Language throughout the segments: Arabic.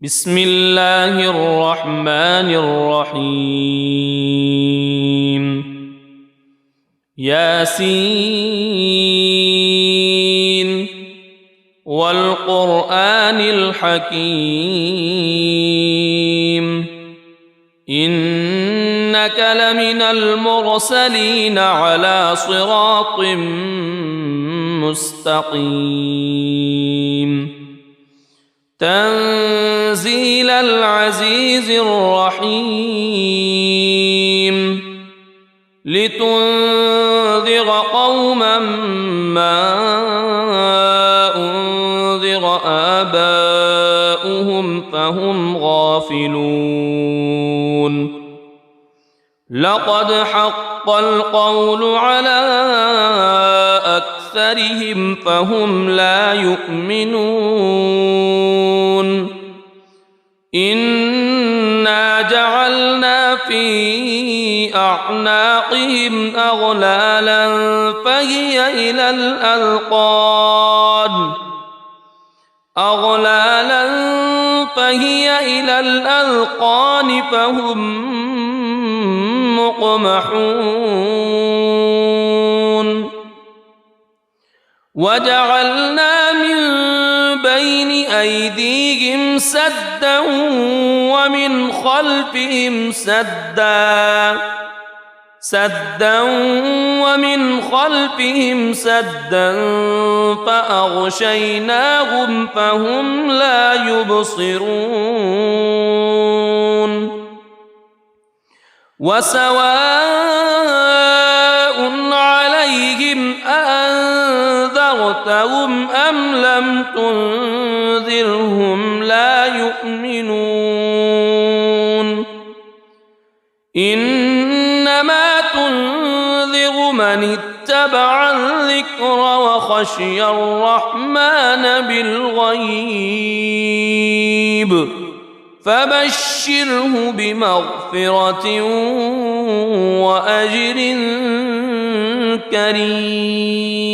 بسم الله الرحمن الرحيم ياسين والقرآن الحكيم إنك لمن المرسلين على صراط مستقيم تنزيل العزيز الرحيم لتنذر قوما ما أنذر آباؤهم فهم غافلون لقد حق القول على أكثرهم فهم لا يؤمنون إنا جعلنا في أعناقهم أغلالا فهي إلى الأذقان فهم مقمحون وجعلنا من بين أيديهم سدا ومن خلفهم سدا فأغشيناهم فهم لا يبصرون وسواء عليهم أأنذرتهم أم لم تنذرهم لا يؤمنون إنما تنذر من اتبع الذكر وخشي الرحمن بالغيب فبشره بمغفرة وأجر كريم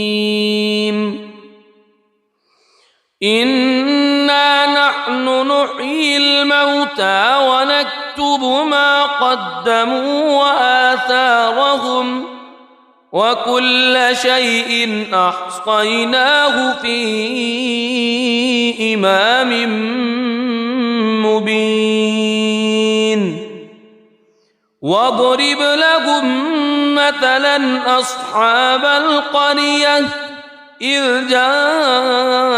إنا نحن نحيي الموتى ونكتب ما قدموا وآثارهم وكل شيء أحصيناه في إمام مبين واضرب لهم مثلا أصحاب القرية إذ جاءها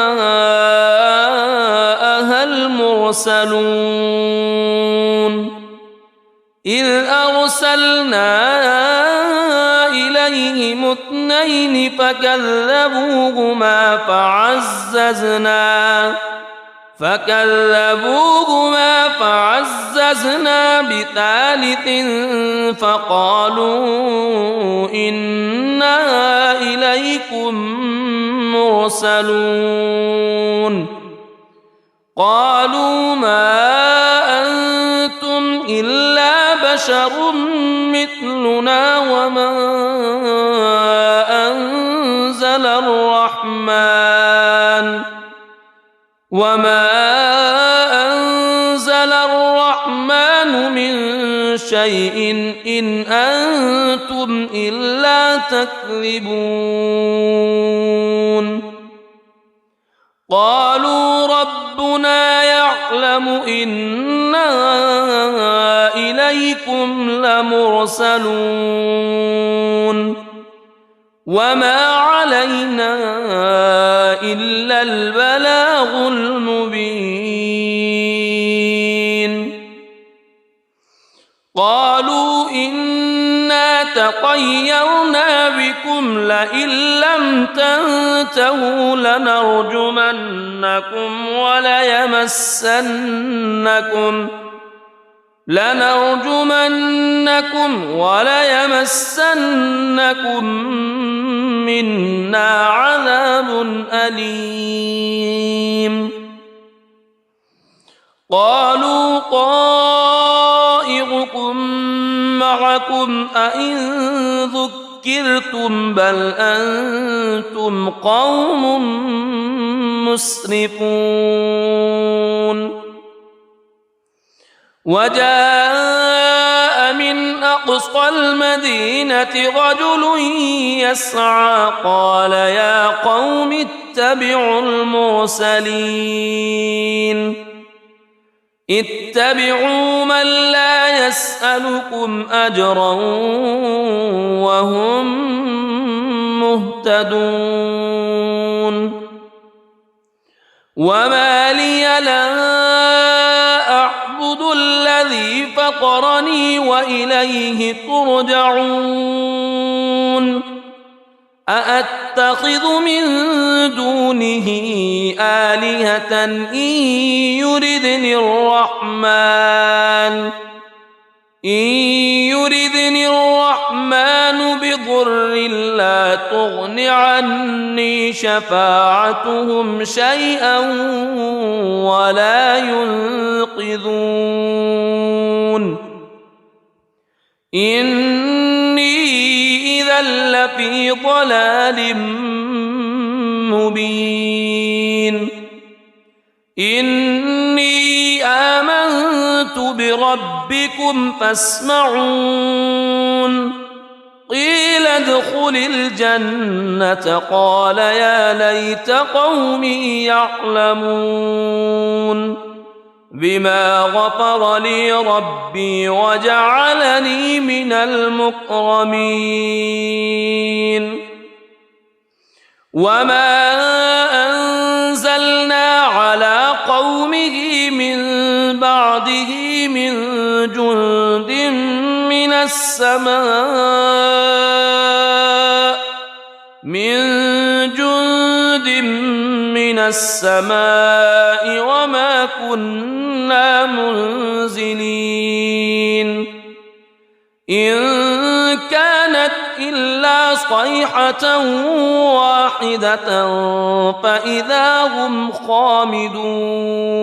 المرسلون إذ أرسلنا إليهم اثنين فكذبوهما فعززنا بثالث فقالوا إنا إليكم مرسلون قالوا ما أنتم إلا بشر مثلنا وما أنزل الرحمن من شيء إن أنتم إلا تكذبون قالوا ربنا يعلم إنا إليكم لمرسلون وما علينا إلا البلاغ المبين قالوا إنا تطيرنا بكم لئن لم تنتهوا لنرجمنكم وليمسنكم منا عذاب أليم قالوا طائركم معكم أئن ذكرتم بل أنتم قوم مسرفون وجاء من أقصى المدينة رجل يسعى قال يا قوم اتبعوا المرسلين اتبعوا من لا يسألكم أجرا وهم مهتدون وما لي لا أعبد الذي فطرني وإليه ترجعون أأتخذ من دونه آلهة إن يردني الرحمن بضر لا تغن عني شفاعتهم شيئا ولا ينقذون إني إذا لفي ضلال مبين إني آمنت بربكم فاسمعون قيل ادخل الجنة قال يا ليت قومي يعلمون بما غفر لي ربي وجعلني من المكرمين وما أنزلنا على قومه من بعده من جند من السماء وما كنا منزلين إن كانت إلا صيحة واحدة فإذا هم خامدون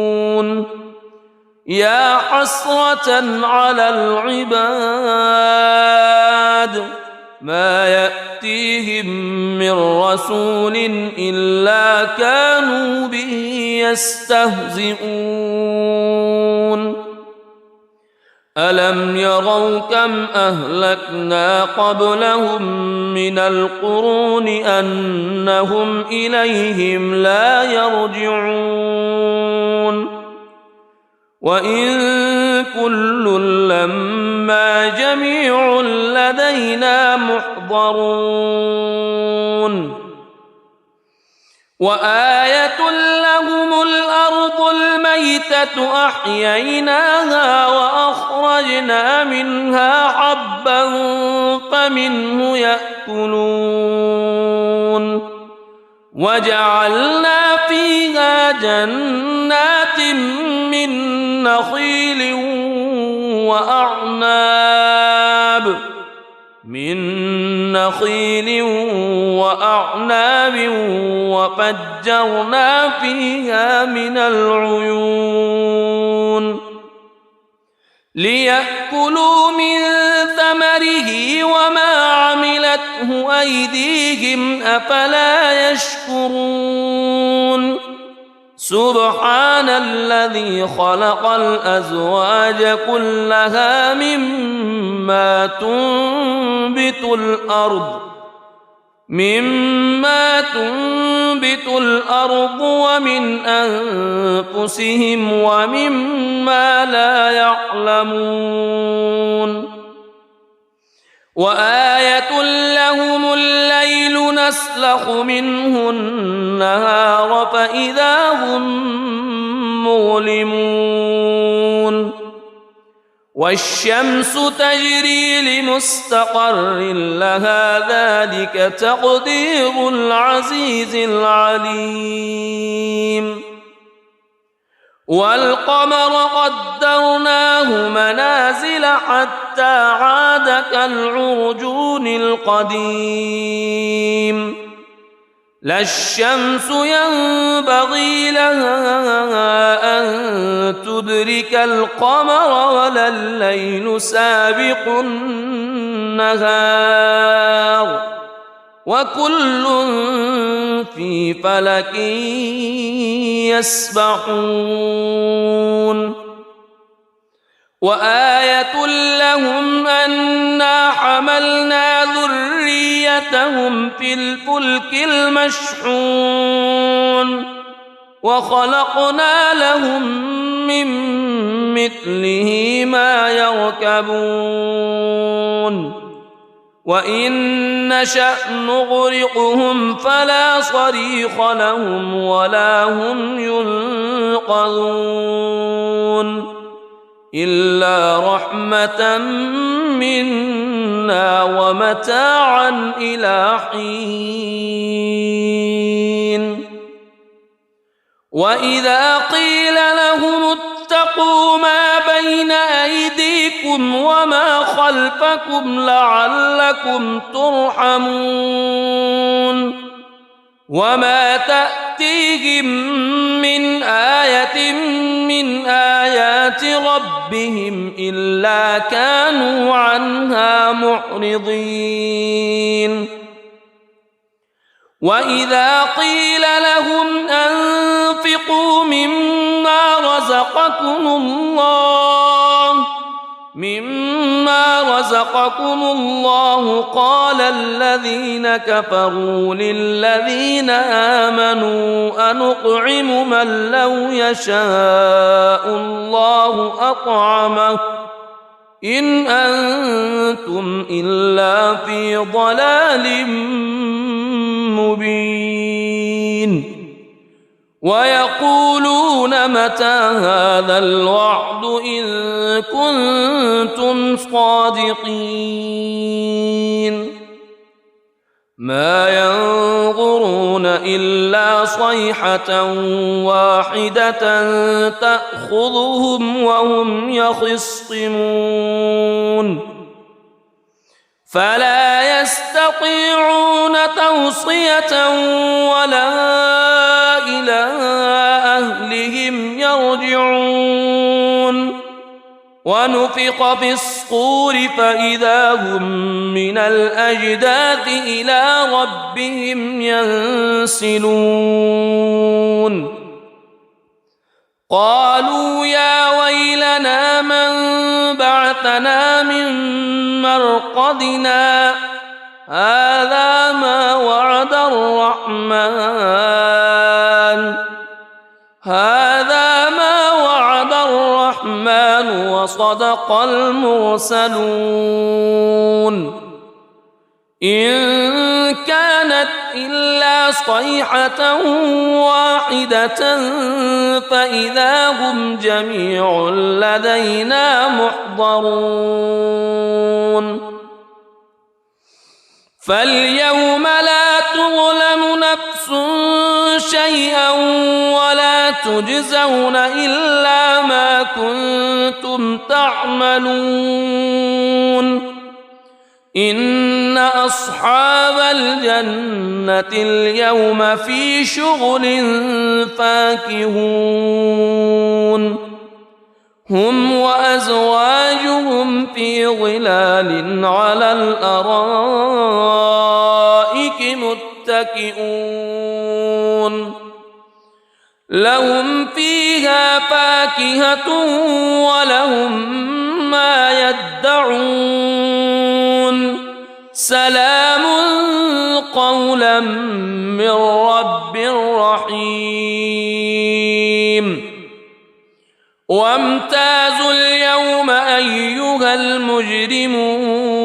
يا حسرة على العباد ما يأتيهم من رسول إلا كانوا به يستهزئون ألم يروا كم أهلكنا قبلهم من القرون أنهم إليهم لا يرجعون وإن كل لما جميع لدينا محضرون وآية لهم الأرض الميتة أحييناها وأخرجنا منها حبا فمنه يأكلون وجعلنا فيها جنات من نخيل وأعناب وفجرنا فيها من العيون ليأكلوا من ثمره وما عملته أيديهم أفلا يشكرون سبحان الذي خلق الأزواج كلها مما تنبت الأرض ومن أنفسهم ومما لا يعلمون وآية لهم الليل نسلخ منه النهار فإذا هم مظلمون والشمس تجري لمستقر لها ذلك تقدير العزيز العليم والقمر قدرناه منازل حتى عاد كالعرجون القديم لا الشمس ينبغي لها أن تدرك القمر ولا الليل سابق النهار وكل في فلك يسبحون وآية لهم أنا حملنا ذريتهم في الفلك المشحون وخلقنا لهم من مثله ما يركبون وإن نشأ نغرقهم فلا صريخ لهم ولا هم ينقذون إلا رحمة منا ومتاعا إلى حين وإذا قيل لهم اتقوا ما بين أيديكم وما خلفكم لعلكم ترحمون وما تأتيهم من آية من آيات ربهم إلا كانوا عنها معرضين وإذا قيل لهم أنفقوا مما رزقكم الله قال الذين كفروا للذين آمنوا أنطعم من لو يشاء الله أطعمه إن أنتم إلا في ضلال مبين ويقولون متى هذا الوعد إن كنتم صادقين ما ينظرون إلا صيحة واحدة تأخذهم وهم يخصمون فلا يستطيعون توصية ولا إلى أهلهم يرجعون ونفخ في الصور فإذا هم من الأجداث إلى ربهم ينسلون قالوا يا ويلنا من بعثنا من مرقدنا هذا ما وعد الرحمن وصدق المرسلون إن كانت إلا صيحة واحدة فإذا هم جميع لدينا محضرون فاليوم لا تظلم نفس شيئا ولا تجزون إلا ما كنتم تعملون إن أصحاب الجنة اليوم في شغل فاكهون هم وأزواجهم في ظلال على الأرائك متكئون لهم فيها فاكهة ولهم ما يدعون سلام قولا من رب رحيم وامتازوا اليوم أيها المجرمون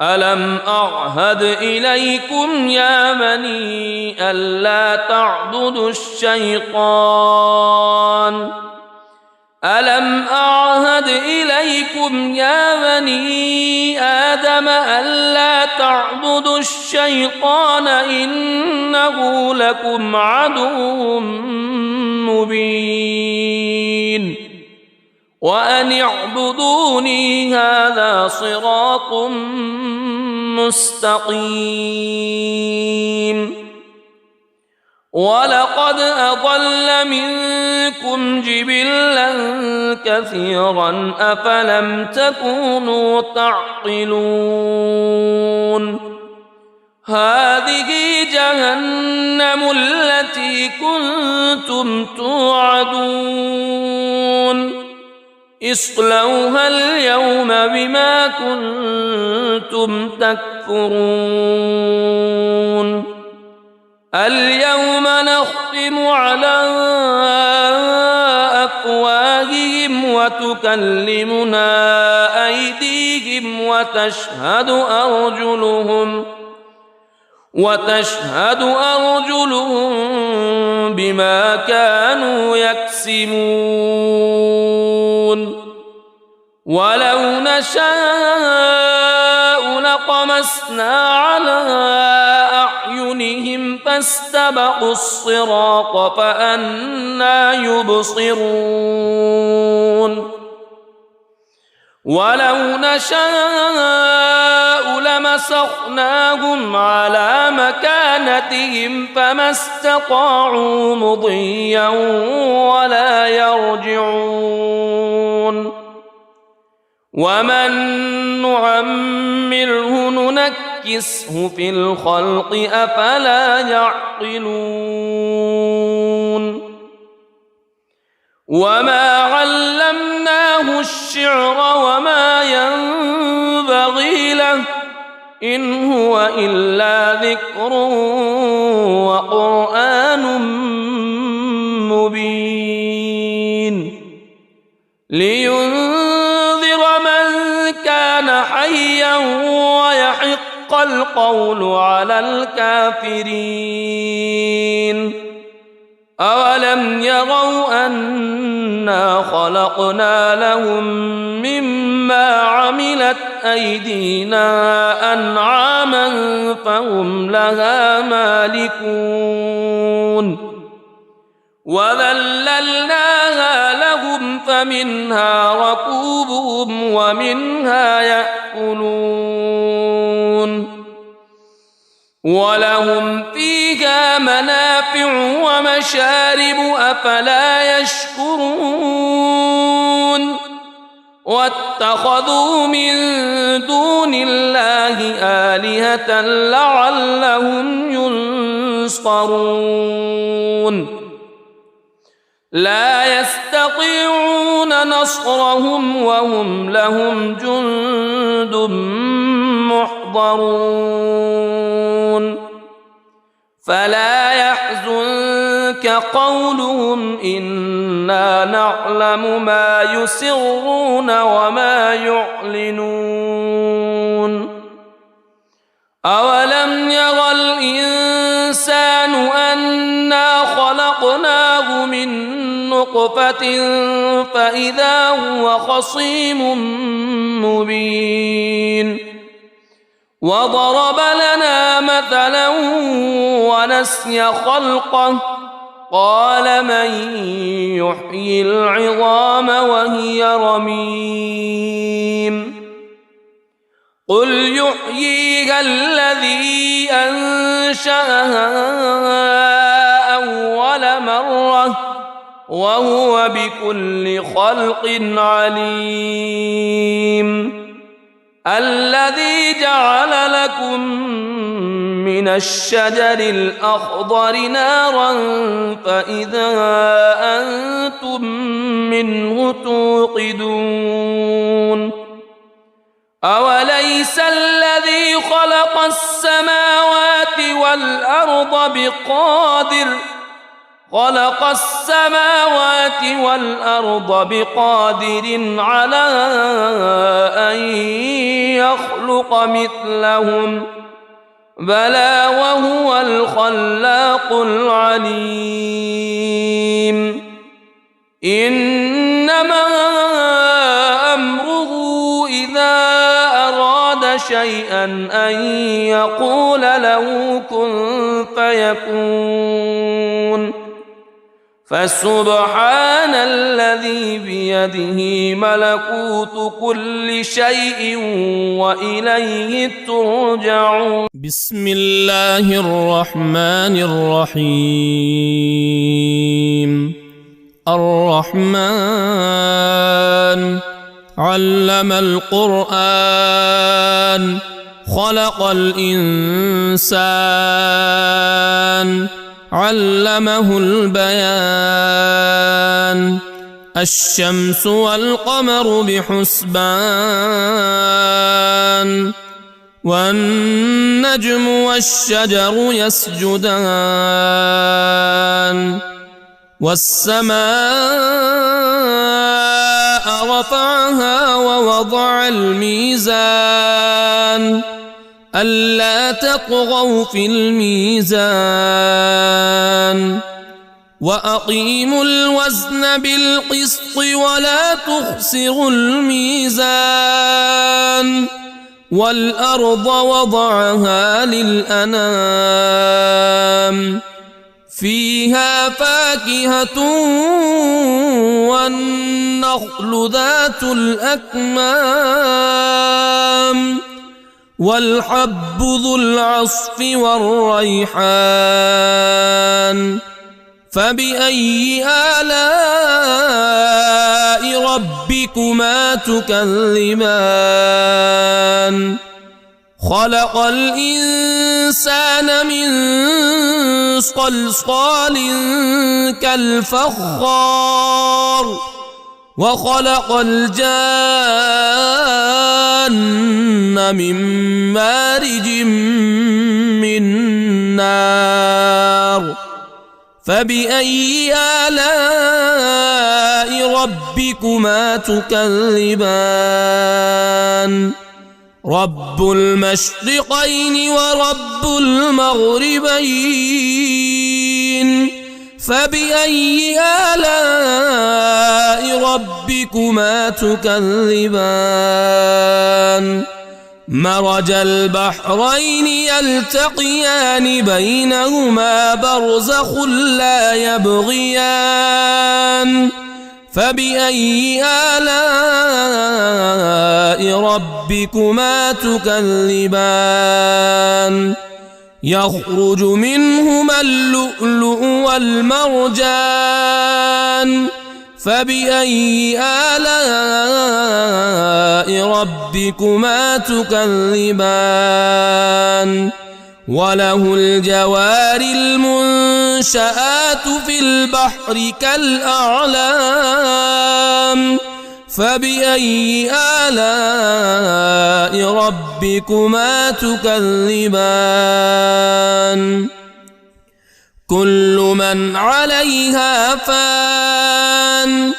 ألم أعهد إليكم يا بني ألا تعبدوا الشيطان ألم أعهد إليكم يا بني آدم ألا تعبدوا الشيطان إنه لكم عدو مبين وأن اعبدوني هذا صراط مستقيم ولقد أضل منكم جبلا كثيرا أفلم تكونوا تعقلون هذه جهنم التي كنتم توعدون اصلوها اليوم بما كنتم تكفرون اليوم نختم على أفواههم وتكلمنا أيديهم وتشهد أرجلهم بما كانوا يكسبون ولو نشاء لطمسنا على أعينهم فاستبقوا الصراط فأنى يبصرون ولو نشاء لمسخناهم على مكانتهم فما استطاعوا مضيا ولا يرجعون ومن نعمره ننكسه في الخلق أفلا يعقلون وما علمناه الشعر وما ينبغي له إن هو إلا ذكر وقرآن مبين لينذر من كان حيا ويحق القول على الكافرين أولم يروا أنا خلقنا لهم مما عملت أيدينا أنعاما فهم لها مالكون وذللناها لهم فمنها ركوبهم ومنها يأكلون ولهم فيها منافع ومشارب أفلا يشكرون واتخذوا من دون الله آلهة لعلهم ينصرون لا يستطيعون نصرهم وهم لهم جند محضرون فلا يحزنك قولهم إنا نعلم ما يسرون وما يعلنون أولم ير الإنسان أنا خلقناه من نطفة فإذا هو خصيم مبين وضرب لنا مثلا ونسي خلقه قال من يحيي العظام وهي رميم قل يحييها الذي أنشأها أول مرة وهو بكل خلق عليم الذي جعل لكم من الشجر الأخضر نارا فإذا أنتم منه توقدون أوليس الذي خلق السماوات والأرض بقادر على أن يخلق مثلهم بلى وهو الخلاق العليم إنما أمره إذا أراد شيئا أن يقول له كن فيكون فسبحان الذي بيده ملكوت كل شيء وإليه ترجعون بسم الله الرحمن الرحيم الرحمن علم القرآن خلق الإنسان علمه البيان الشمس والقمر بحسبان والنجم والشجر يسجدان والسماء رفعها ووضع الميزان ألا تطغوا في الميزان وأقيموا الوزن بالقسط ولا تخسروا الميزان والأرض وضعها للأنام فيها فاكهة والنخل ذات الأكمام والحب ذو العصف والريحان فبأي آلاء ربكما تكذبان خلق الإنسان من صلصال كالفخار وخلق الجان من مارج من نار فبأي آلاء ربكما تكذبان رب المشرقين ورب المغربين فبأي آلاء ربكما تكذبان مرج البحرين يلتقيان بينهما برزخ لا يبغيان فبأي آلاء ربكما تكذبان يخرج منهما اللؤلؤ والمرجان فبأي آلاء ربكما تكذبان وله الجوار المنشآت في البحر كالأعلام فبأي آلاء ربكما تكذبان كل من عليها فان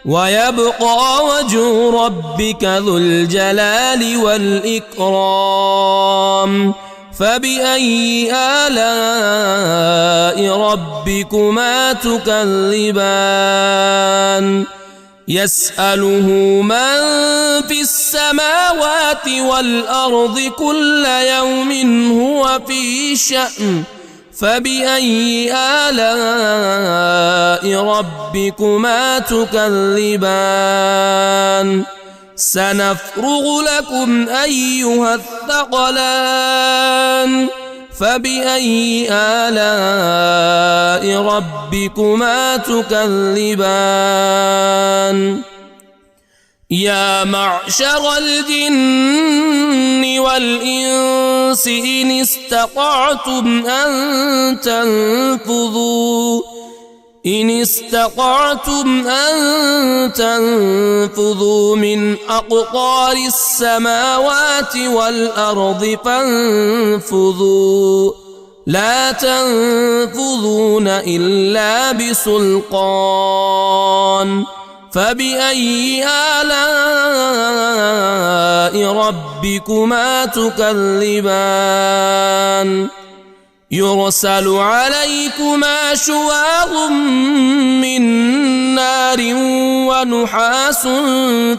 ويبقى وجه ربك ذو الجلال والإكرام فبأي آلاء ربكما تكذبان يسأله من في السماوات والأرض كل يوم هو في شأن فبأي آلاء ربكما تكذبان سنفرغ لكم أيها الثقلان فبأي آلاء ربكما تكذبان يا معشر الجن والإنس إن استطعتم أن تنفذوا من أقطار السماوات والأرض فانفذوا لا تنفذون إلا بسلطان فبأي آلاء ربكما تكذبان يرسل عليكما شواظ من نار ونحاس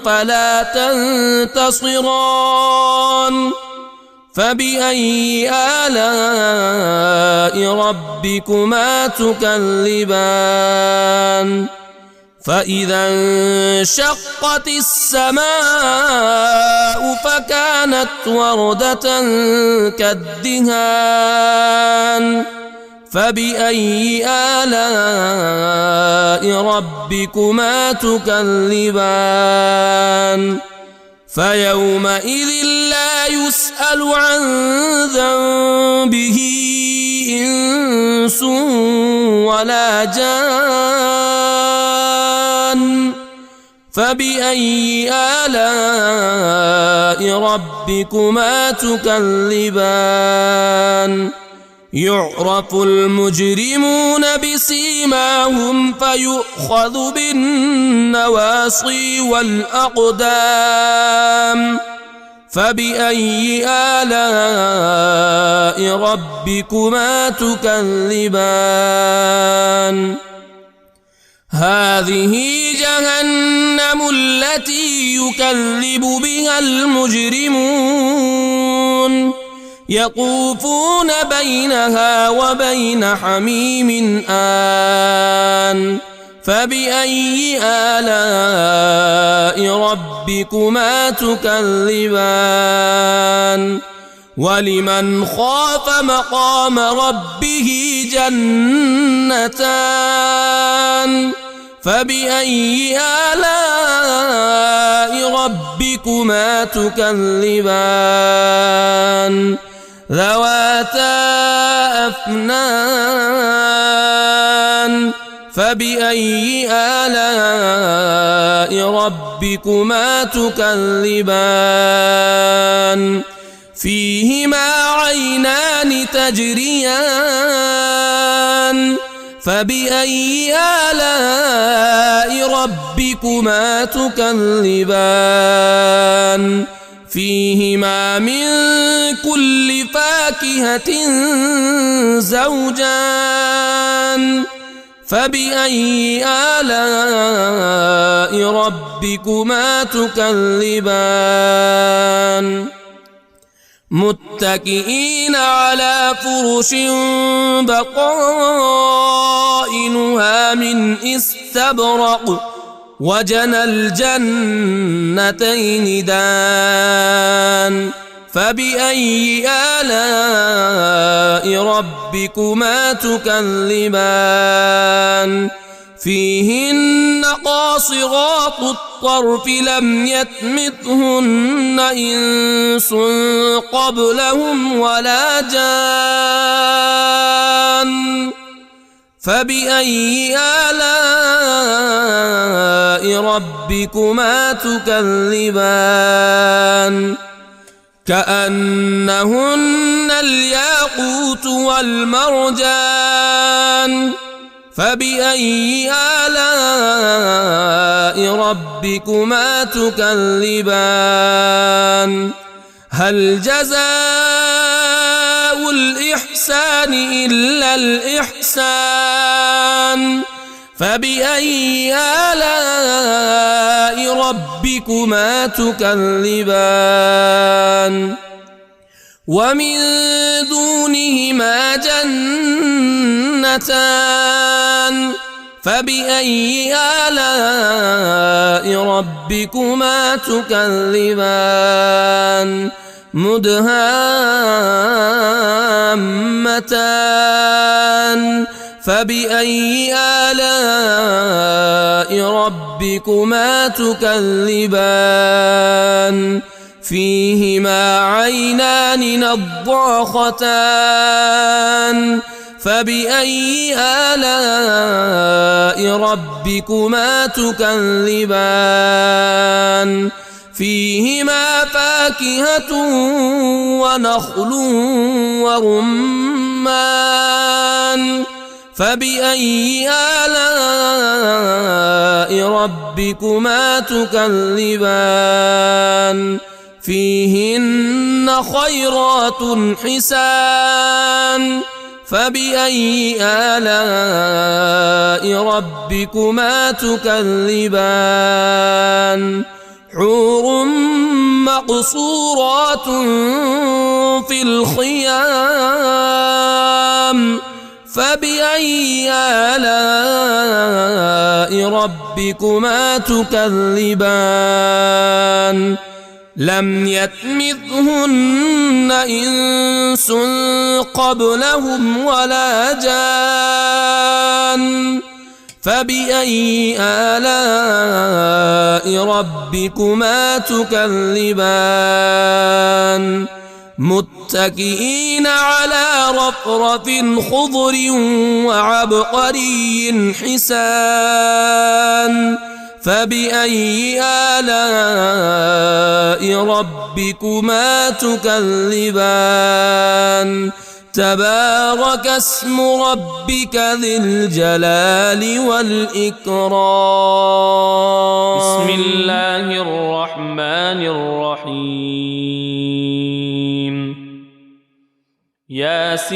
فلا تنتصران فبأي آلاء ربكما تكذبان فإذا انشقت السماء فكانت وردة كالدهان فبأي آلاء ربكما تكذبان فيومئذ لا يسأل عن ذنبه إنس ولا جان فبأي آلاء ربكما تكذبان يعرف المجرمون بسيماهم فيؤخذ بالنواصي والأقدام فبأي آلاء ربكما تكذبان هذه جهنم التي يكذب بها المجرمون يطوفون بينها وبين حميم آن فبأي آلاء ربكما تكذبان ولمن خاف مقام ربه جنتان فبأي آلاء ربكما تكذبان ذواتا أفنان فبأي آلاء ربكما تكذبان فيهما عينان تجريان فبأي آلاء ربكما تكذبان فيهما من كل فاكهة زوجان فبأي آلاء ربكما تكذبان متكئين على فرش بطائنها من استبرق وجنى الجنتين دان فبأي آلاء ربكما تكذبان فيهن قاصرات الطرف لم يطمثهن إنس قبلهم ولا جان فبأي آلاء ربكما تكذبان كأنهن الياقوت والمرجان فبأي آلاء ربكما تكذبان هل جزاء الإحسان إلا الإحسان فبأي آلاء ربكما تكذبان ومن دونهما جنتان فبأي آلاء ربكما تكذبان مدهامتان فبأي آلاء ربكما تكذبان فيهما عينان نضاختان فبأي آلاء ربكما تكذبان فيهما فاكهة ونخل ورمان فبأي آلاء ربكما تكذبان فيهن خيرات حسان فبأي آلاء ربكما تكذبان حور مقصورات في الخيام فبأي آلاء ربكما تكذبان لم يطمثهن إنس قبلهم ولا جان فبأي آلاء ربكما تكذبان متكئين على رفرف خضر وعبقري حسان فبأي آلاء ربكما تكذبان تبارك اسم ربك ذي الجلال والإكرام بسم الله الرحمن الرحيم ياسين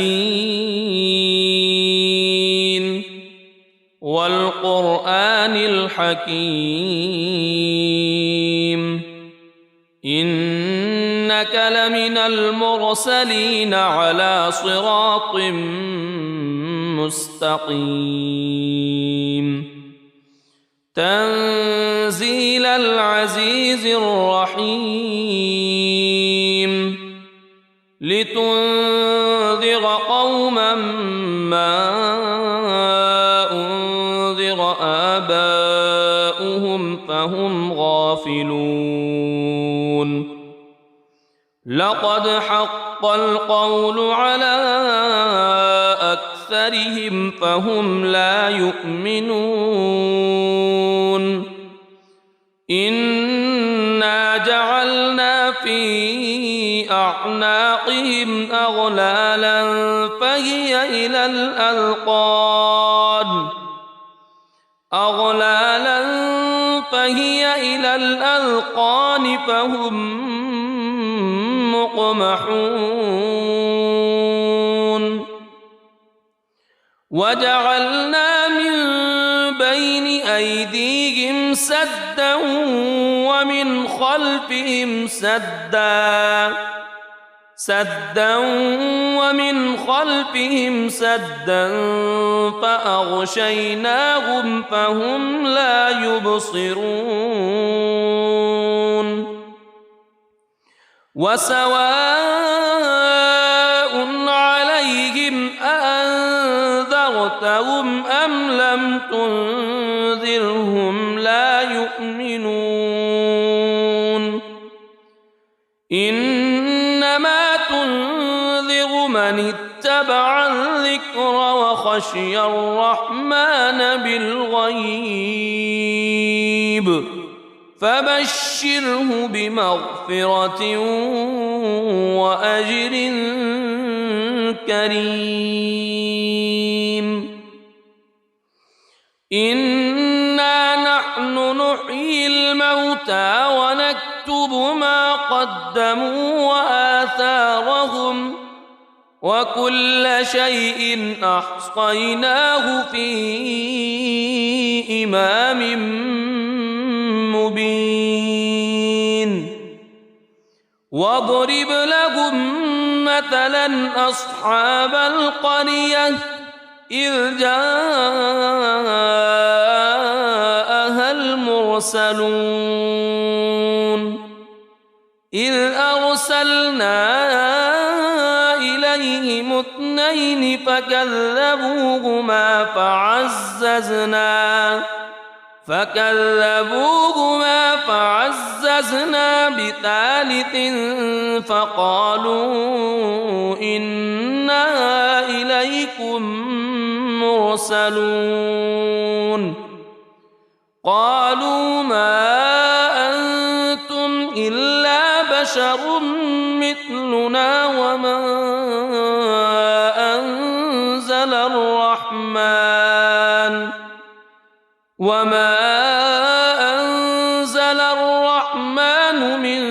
والقرآن الحكيم إنك لمن المرسلين على صراط مستقيم تنزيل العزيز الرحيم لتنذر قوما ما أنذر آباؤهم فهم غافلون لقد حق القول على أكثرهم فهم لا يؤمنون إنا جعلنا في أعناقهم أغلالا فهي إلى الأذقان فهم مقمحون وجعلنا من بين أيديهم سدا ومن خلفهم سدا فأغشيناهم فهم لا يبصرون وسواء عليهم أأنذرتهم أم لم تنذرهم لا يؤمنون إنما تنذر من اتبع الذكر وخشي الرحمن بالغيب فبشره بمغفرة وأجر كريم إنا نحن نحيي الموتى ونكتب ما قدموا وآثارهم وكل شيء أحصيناه في إمام مبين واضرب لهم مثلا أصحاب القرية إذ جاءها المرسلون إذ أرسلنا إليهم اثنين فكذبوهما فعززنا بثالث فقالوا إنا إليكم مرسلون قالوا ما أنتم إلا بشر مثلنا وما أنزل الرحمن من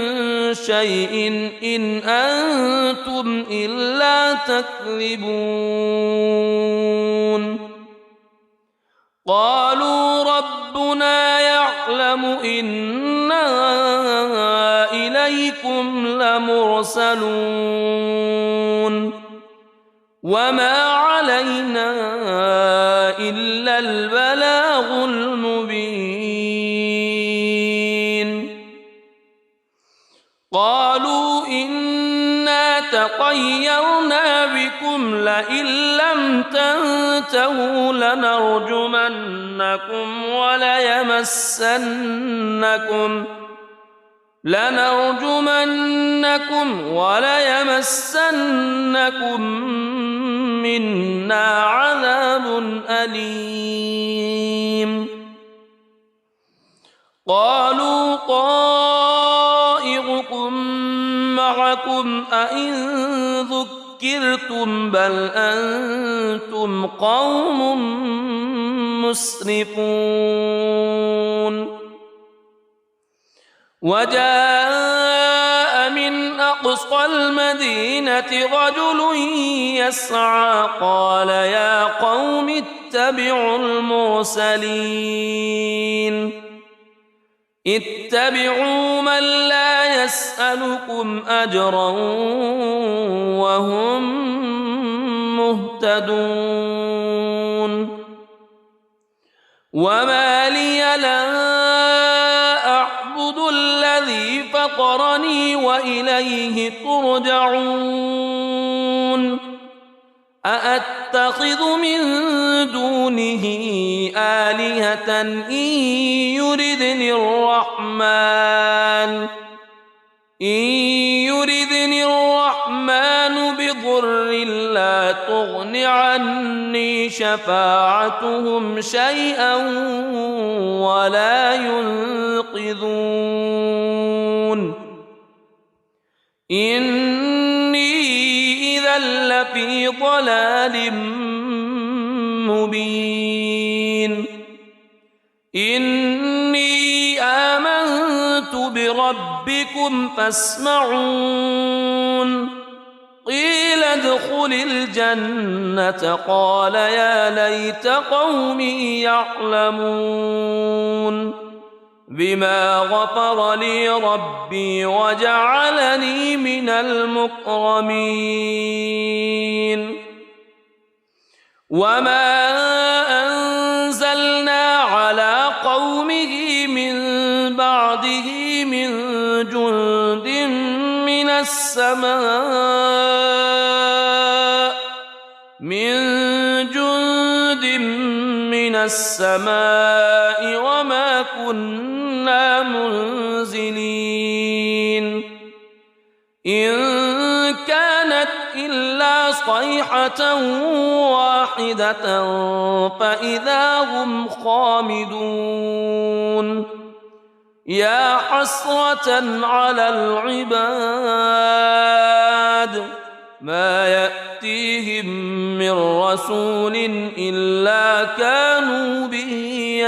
شيء إن أنتم إلا تكذبون قالوا ربنا يعلم إنا إليكم لمرسلون وما علينا إلا البلاغ المبين قالوا إنا تطيرنا بكم لئن لم تنتهوا لنرجمنكم وليمسنكم منا عذاب أليم قالوا طائركم معكم أئن ذكرتم بل أنتم قوم مسرفون وجاء من أقصى المدينة رجل يسعى قال يا قوم اتبعوا المرسلين اتبعوا من لا يسألكم أجرا وهم مهتدون وما لي لا أعبد الذي فطرني وإليه ترجعون أأتخذ من دونه آلهة إن يردني الرحمن بضر لا تغن عني شفاعتهم شيئا ولا ينقذون إني إذا لفي ضلال مبين إني آمنت بربكم فاسمعون قيل ادخل الجنة قال يا ليت قومي يعلمون بما غفر لي ربي وجعلني من المكرمين وما أنزلنا على قومه من بعده من جند من السماء وما كنا منزلين إن كانت إلا صيحة واحدة فإذا هم خامدون يا حسرة على العباد ما يأتيهم من رسول إلا كانوا به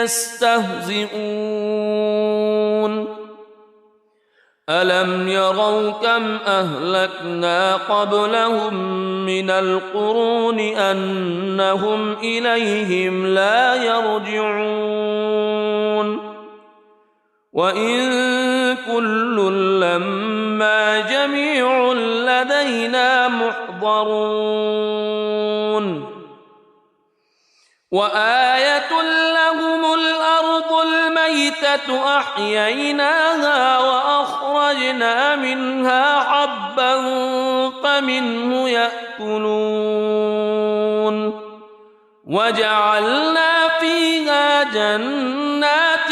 يستهزئون ألم يروا كم أهلكنا قبلهم من القرون أنهم إليهم لا يرجعون وإن كل لما جميع لدينا محضرون وآية لهم الأرض الميتة أحييناها وأخرجنا منها حبا فمنه يأكلون وجعلنا فيها جنات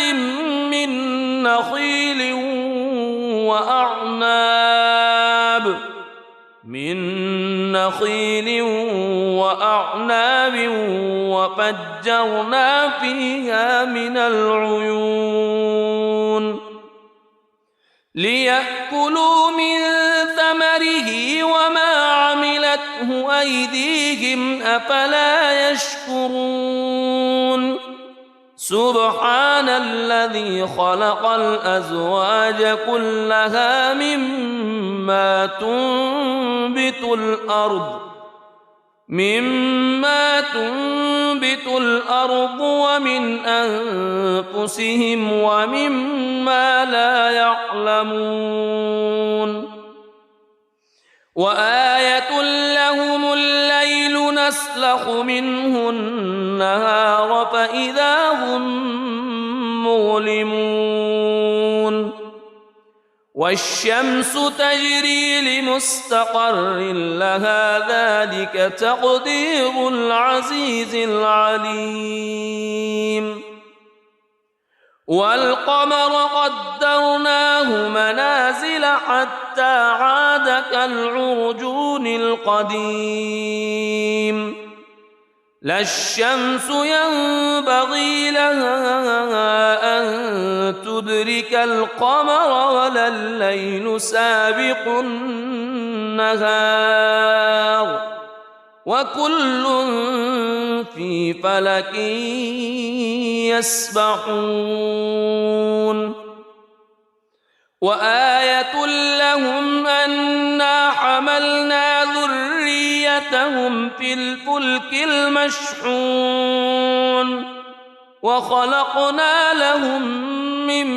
من نخيل وأعناب وفجرنا فيها من العيون ليأكلوا من ثمره وما عملته أيديهم أفلا يشكرون سبحان الذي خلق الأزواج كلها مما تنبت الأرض ومن أنفسهم ومما لا يعلمون وآية لهم الليل نسلخ منه النهار فإذا هم مظلمون والشمس تجري لمستقر لها ذلك تقدير العزيز العليم والقمر قدرناه منازل حتى عاد كالعرجون القديم لا الشمس ينبغي لها أن تدرك القمر ولا الليل سابق النهار وكل في فلك يسبحون وآية لهم أنا حملنا ذريتهم في الفلك المشحون وخلقنا لهم من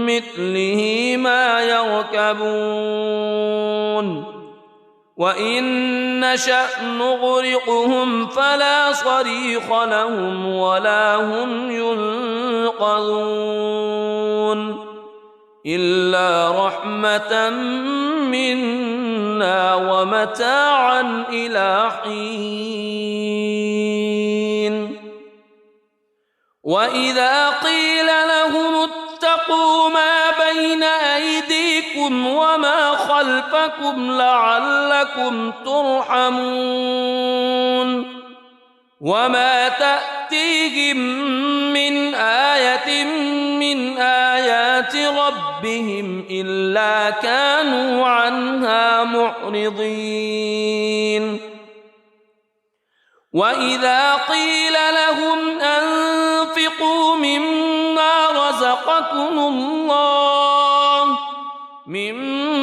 مثله ما يركبون وإن نشأ نغرقهم فلا صريخ لهم ولا هم ينقذون إلا رحمة منا ومتاعا إلى حين وإذا قيل لهم اتقوا ما بين أيديكم وما خلفكم لعلكم ترحمون وما تأتيهم من آية من آيات ربهم إلا كانوا عنها معرضين وإذا قيل لهم أنفقوا مما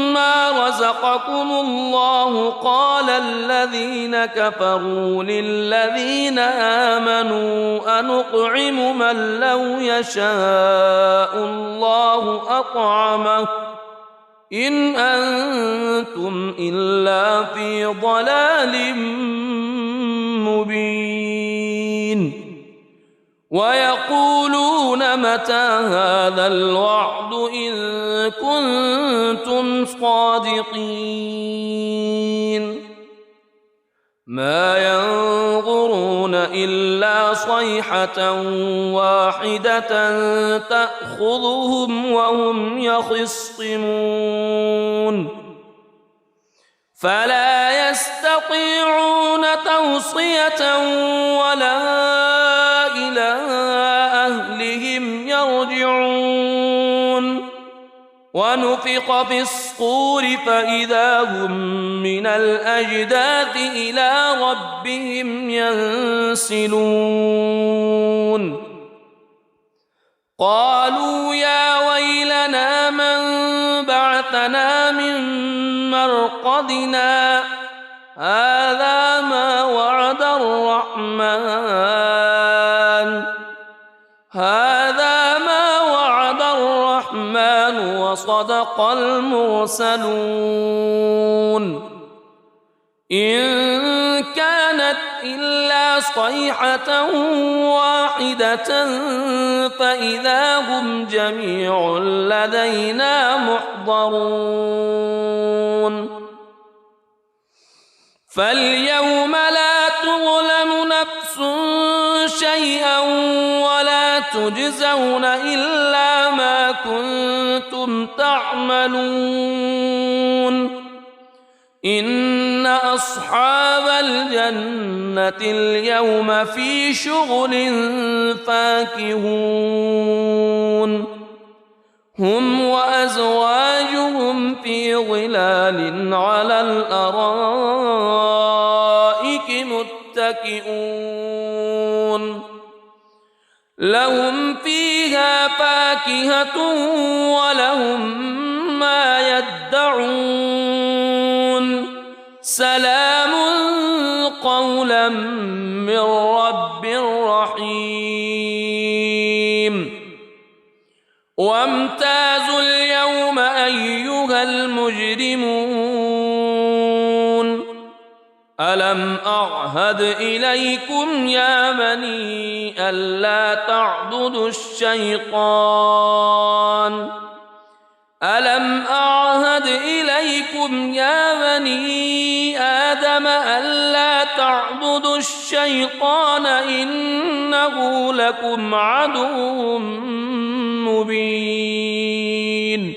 رزقكم الله قال الذين كفروا للذين آمنوا أنطعم من لو يشاء الله أطعمه إن أنتم إلا في ضلال مبين ويقولون متى هذا الوعد إن كنتم صادقين ما ينظرون إلا صيحة واحدة تأخذهم وهم يخصمون فلا يستطيعون توصية ولا إلى أهلهم يرجعون ونفخ في الصور فإذا هم من الأجداث إلى ربهم ينسلون قالوا يا ويلنا من بعثنا من مرقدنا هذا ما وعد الرحمن وصدق المرسلون إن كانت إلا صيحة واحدة فإذا هم جميع لدينا محضرون فاليوم لا تظلم نفس شيئا ولا تجزون إلا ما كنتم تعملون إن أصحاب الجنة اليوم في شغل فاكهون هم وأزواجهم في ظلال على الأرائك متكئون لهم فيها فاكهة ولهم ما يدعون سلام قولا من رب رحيم وامتازوا اليوم أيها المجرمون ألم أعهد إليكم يا بني ألا تعبدوا الشيطان ألم أعهد إليكم يا بني آدم ألا تعبدوا الشيطان إنه لكم عدو مبين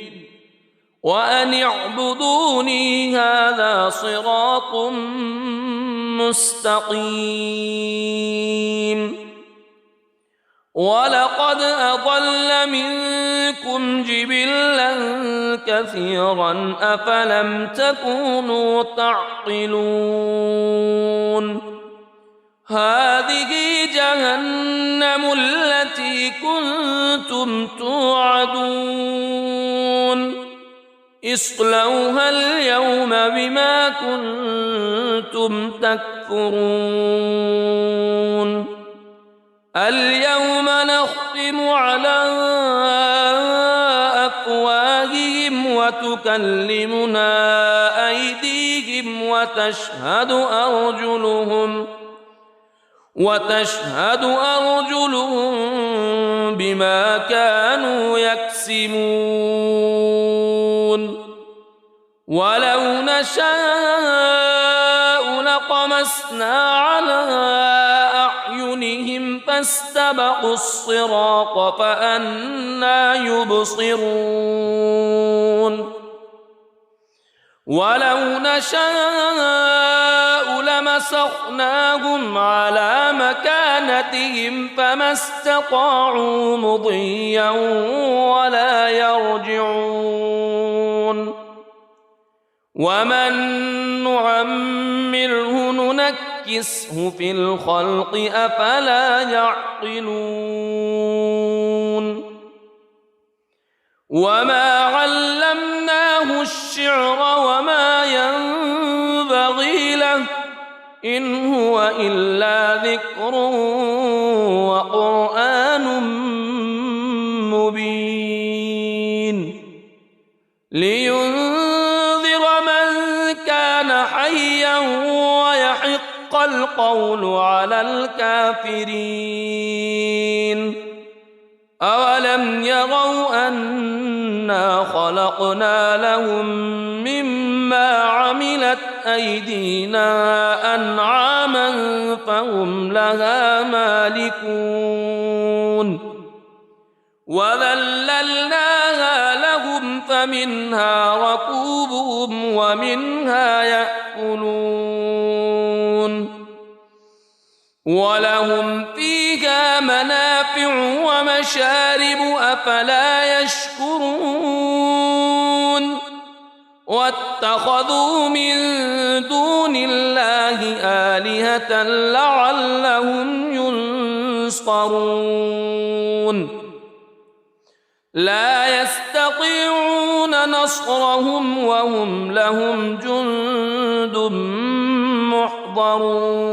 وأن اعبدوني هذا صراط مستقيم ولقد أضل منكم جبلا كثيرا أفلم تكونوا تعقلون هذه جهنم التي كنتم توعدون اصلوها اليوم بما كنتم تكفرون اليوم نختم على أفواههم وتكلمنا أيديهم وتشهد أرجلهم بما كانوا يكسبون ولو نشاء لطمسنا على أعينهم فاستبقوا الصراط فأنى يبصرون ولو نشاء لمسخناهم على مكانتهم فما استطاعوا مضيا ولا يرجعون ومن نعمره ننكسه في الخلق أفلا يعقلون وما علمناه الشعر وما ينبغي له إن هو إلا ذكر وقرآن مبين لينذر من كان حيا ويحق القول على الكافرين أولم يروا أنا خلقنا لهم مما عملت أيدينا أنعاما فهم لها مالكون وذللناها لهم فمنها ركوبهم ومنها يأكلون ولهم فيها منافع ومشارب أفلا يشكرون واتخذوا من دون الله آلهة لعلهم ينصرون لا يستطيعون نصرهم وهم لهم جند محضرون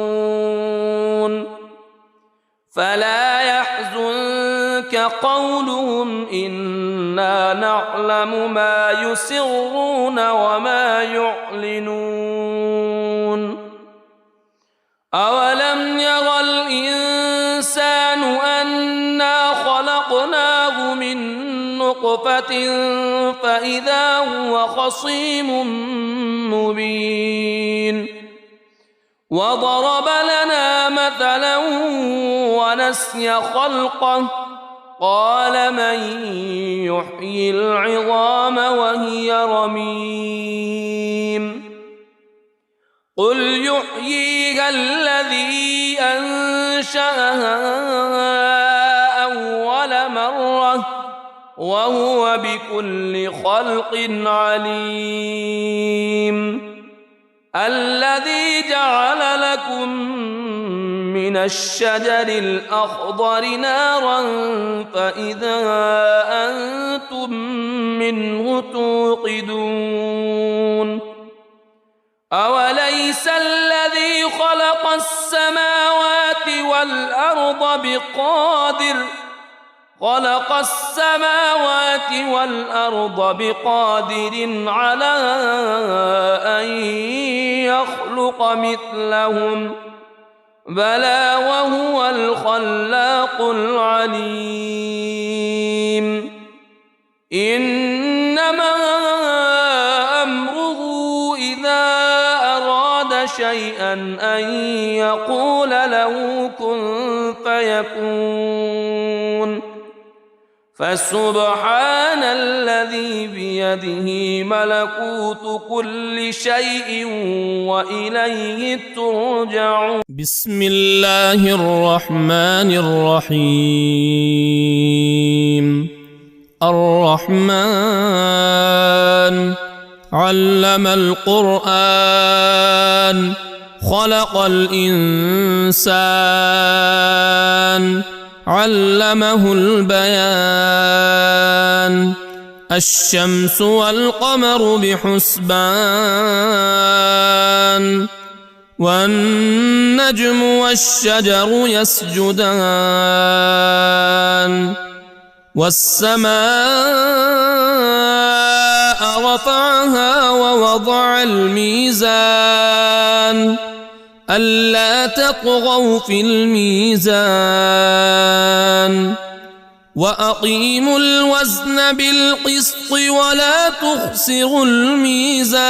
فلا يحزنك قولهم إنا نعلم ما يسرون وما يعلنون أولم يرى الإنسان أنا خلقناه من نطفة فإذا هو خصيم مبين وضرب لنا مثلا ونسي خلقه قال من يحيي العظام وهي رميم قل يحييها الذي أنشأها أول مرة وهو بكل خلق عليم الذي جعل لكم من الشجر الأخضر نارا فإذا أنتم منه توقدون أوليس الذي خلق السماوات والأرض بقادر على أن يخلق مثلهم بلى وهو الخلاق العليم إنما أمره إذا أراد شيئا أن يقول له كن فيكون فسبحان الذي بيده ملكوت كل شيء وإليه ترجعون. بسم الله الرحمن الرحيم. الرحمن علم القرآن خلق الإنسان علمه البيان. الشمس والقمر بحسبان والنجم والشجر يسجدان. والسماء رفعها ووضع الميزان ألا تطغوا في الميزان وأقيموا الوزن بالقسط ولا تخسروا الميزان.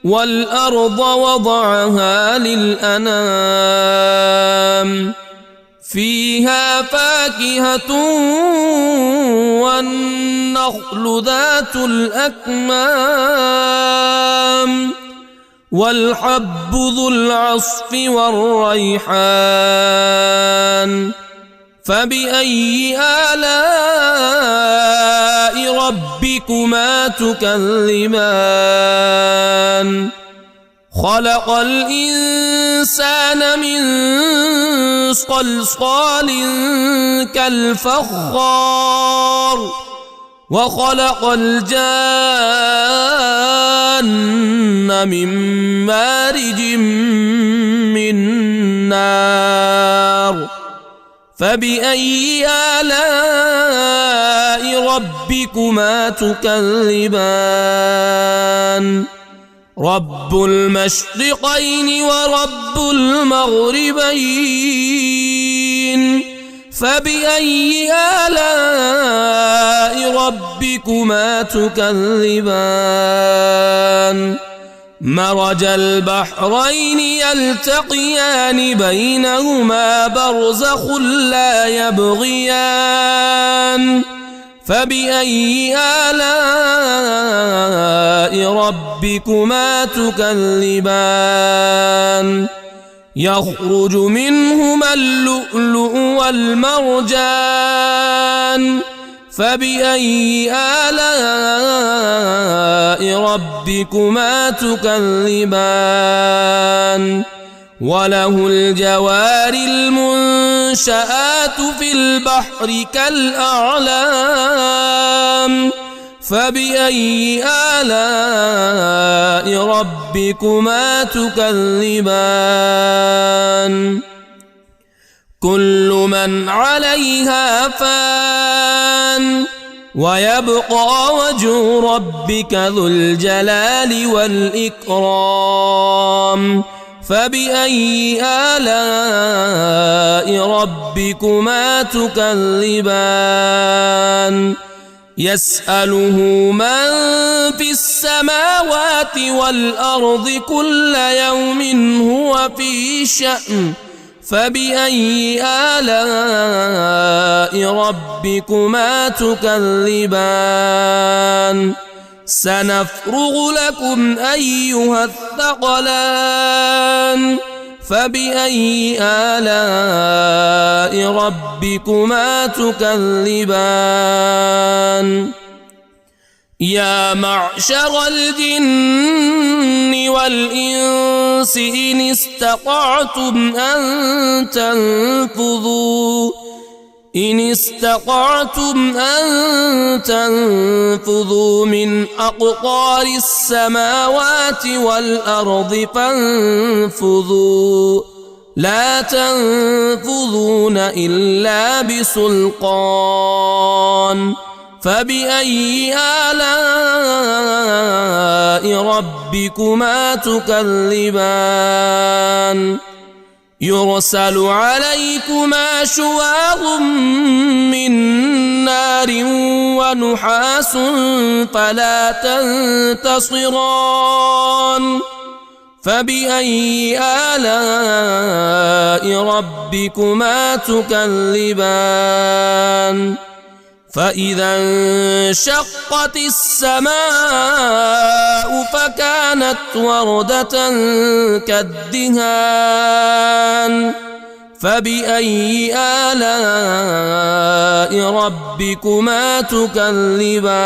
والأرض وضعها للأنام فيها فاكهة والنخل ذات الأكمام والحب ذو العصف والريحان. فبأي آلاء ربكما تكذبان. خلق الإنسان من صلصال كالفخار وخلق الجان من مارج من نار. فبأي آلاء ربكما تكذبان. رب المشرقين ورب المغربين. فبأي آلاء ربكما تكذبان. مرج البحرين يلتقيان بينهما برزخ لا يبغيان. فبأي آلاء ربكما تكذبان. يخرج منهما اللؤلؤ والمرجان. فبأي آلاء ربكما تكذبان. وله الجوار المنشآت في البحر كالأعلام. فبأي آلاء ربكما تكذبان. كل من عليها فان ويبقى وجه ربك ذو الجلال والإكرام. فبأي آلاء ربكما تكذبان. يسأله من في السماوات والأرض كل يوم هو في شأن. فبأي آلاء ربكما تكذبان. سنفرغ لكم أيها الثقلان. فبأي آلاء ربكما تكذبان. يا معشر الجن والإنس إن استطعتم أن تنفذوا من أقطار السماوات والأرض فانفذوا لا تنفذون إلا بسلطان. فبأي آلاء ربكما تكذبان. يرسل عليكما شواظ من نار ونحاس فلا تنتصران. فبأي آلاء ربكما تكذبان فإذا انشقت السماء فكانت وردة كالدهان فبأي آلاء ربكما تكذبان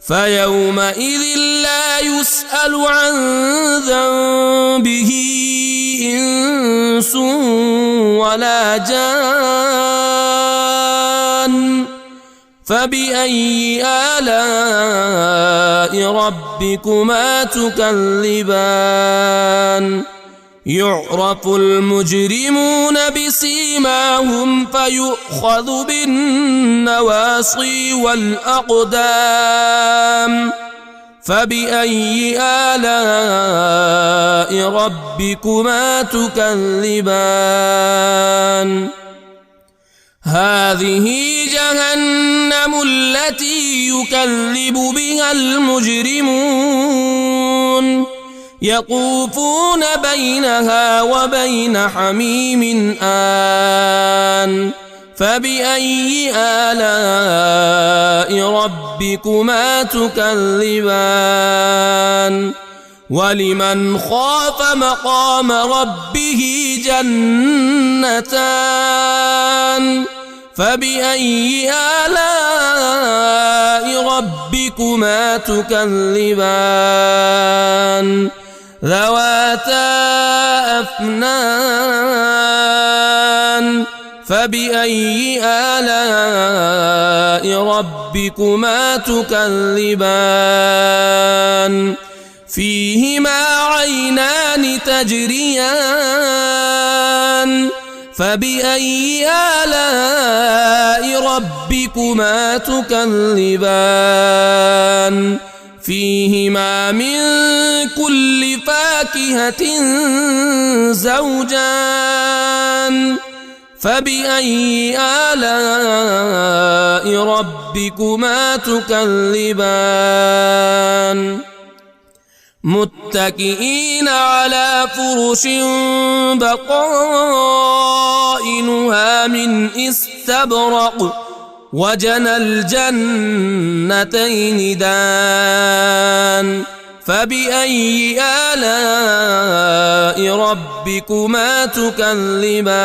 فيومئذ لا يسأل عن ذنبه إنس ولا جان فبأي آلاء ربكما تكذبان يعرف المجرمون بسيماهم فيؤخذ بالنواصي والأقدام فبأي آلاء ربكما تكذبان هذه جهنم التي يكذب بها المجرمون يطوفون بينها وبين حميم آن فبأي آلاء ربكما تكذبان ولمن خاف مقام ربه جنتان فبأي آلاء ربكما تكذبان ذواتا أفنان فبأي آلاء ربكما تكذبان فيهما عينان تجريان فبأي آلاء ربكما تكذبان فيهما من كل فاكهة زوجان فبأي آلاء ربكما تكذبان متكئين على فرش بطائنها من استبرق وجنى الجنتين دان فبأي آلاء ربكما تكذبان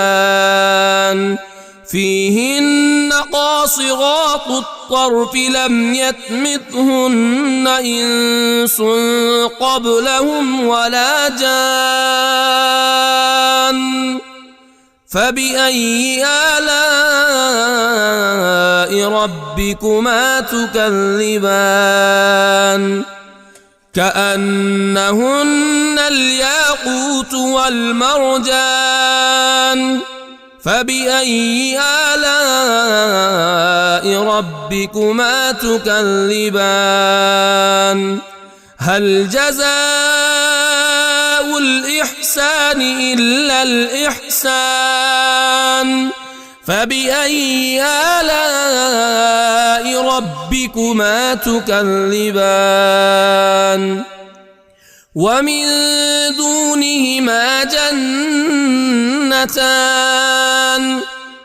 فيهن قاصرات الطرف لم يطمثهن إنس قبلهم ولا جان فبأي آلاء ربكما تكذبان كأنهن الياقوت والمرجان فبأي آلاء ربكما تكذبان هل جزاء الإحسان إلا الإحسان فبأي آلاء ربكما تكذبان ومن دونهما جنتان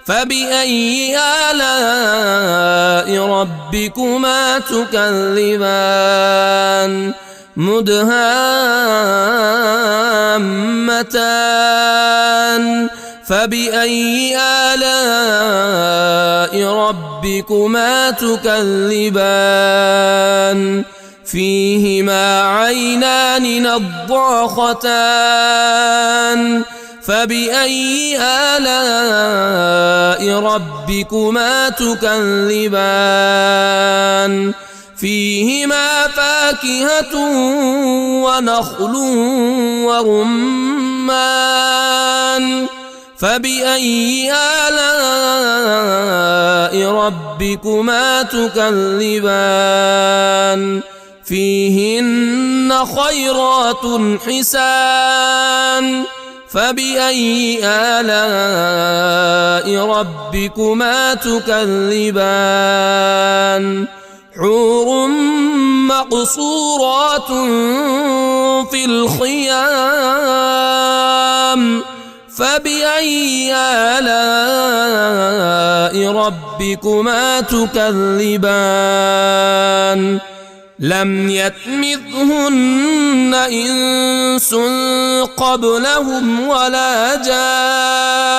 فبأي آلاء ربكما تكذبان مدهامتان فبأي آلاء ربكما تكذبان فيهما عينان نضاختان فبأي آلاء ربكما تكذبان فيهما فاكهة ونخل ورمان فبأي آلاء ربكما تكذبان فيهن خيرات حسان فبأي آلاء ربكما تكذبان حور مقصورات في الخيام فبأي آلاء ربكما تكذبان لم يطمثهن إنس قبلهم ولا جان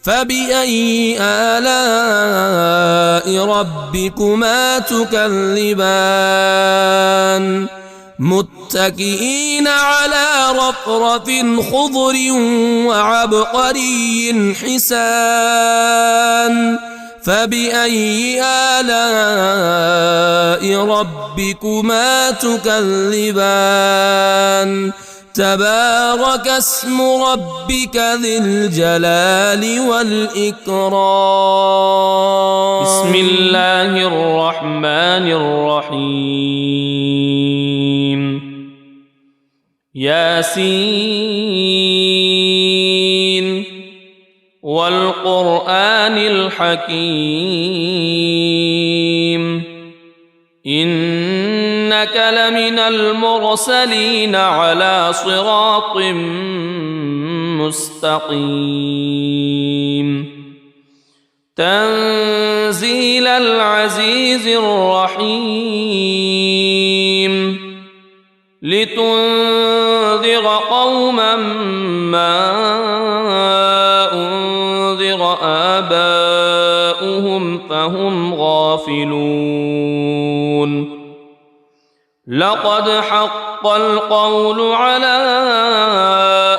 فبأي آلاء ربكما تكذبان متكئين على رفرف خضر وعبقري حسان فبأي آلاء ربكما تكذبان تبارك اسم ربك ذي الجلال والإكرام بسم الله الرحمن الرحيم ياسين والقرآن الحكيم إنك لمن المرسلين على صراط مستقيم تنزيل العزيز الرحيم لتنذر قوما ما أنذر آباؤهم فهم غافلون لقد حق القول على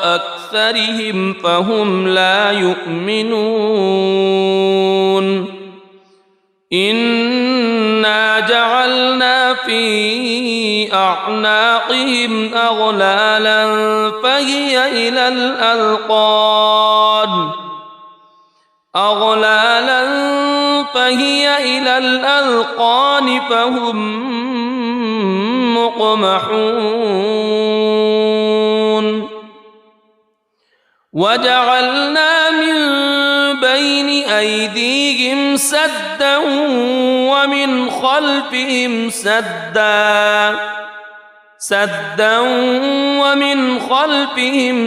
أكثرهم فهم لا يؤمنون إنا جعلنا في أعناقهم أغلالا فهي إلى الأذقان فهم مقمحون وجعلنا من بين أيديهم سدا ومن خلفهم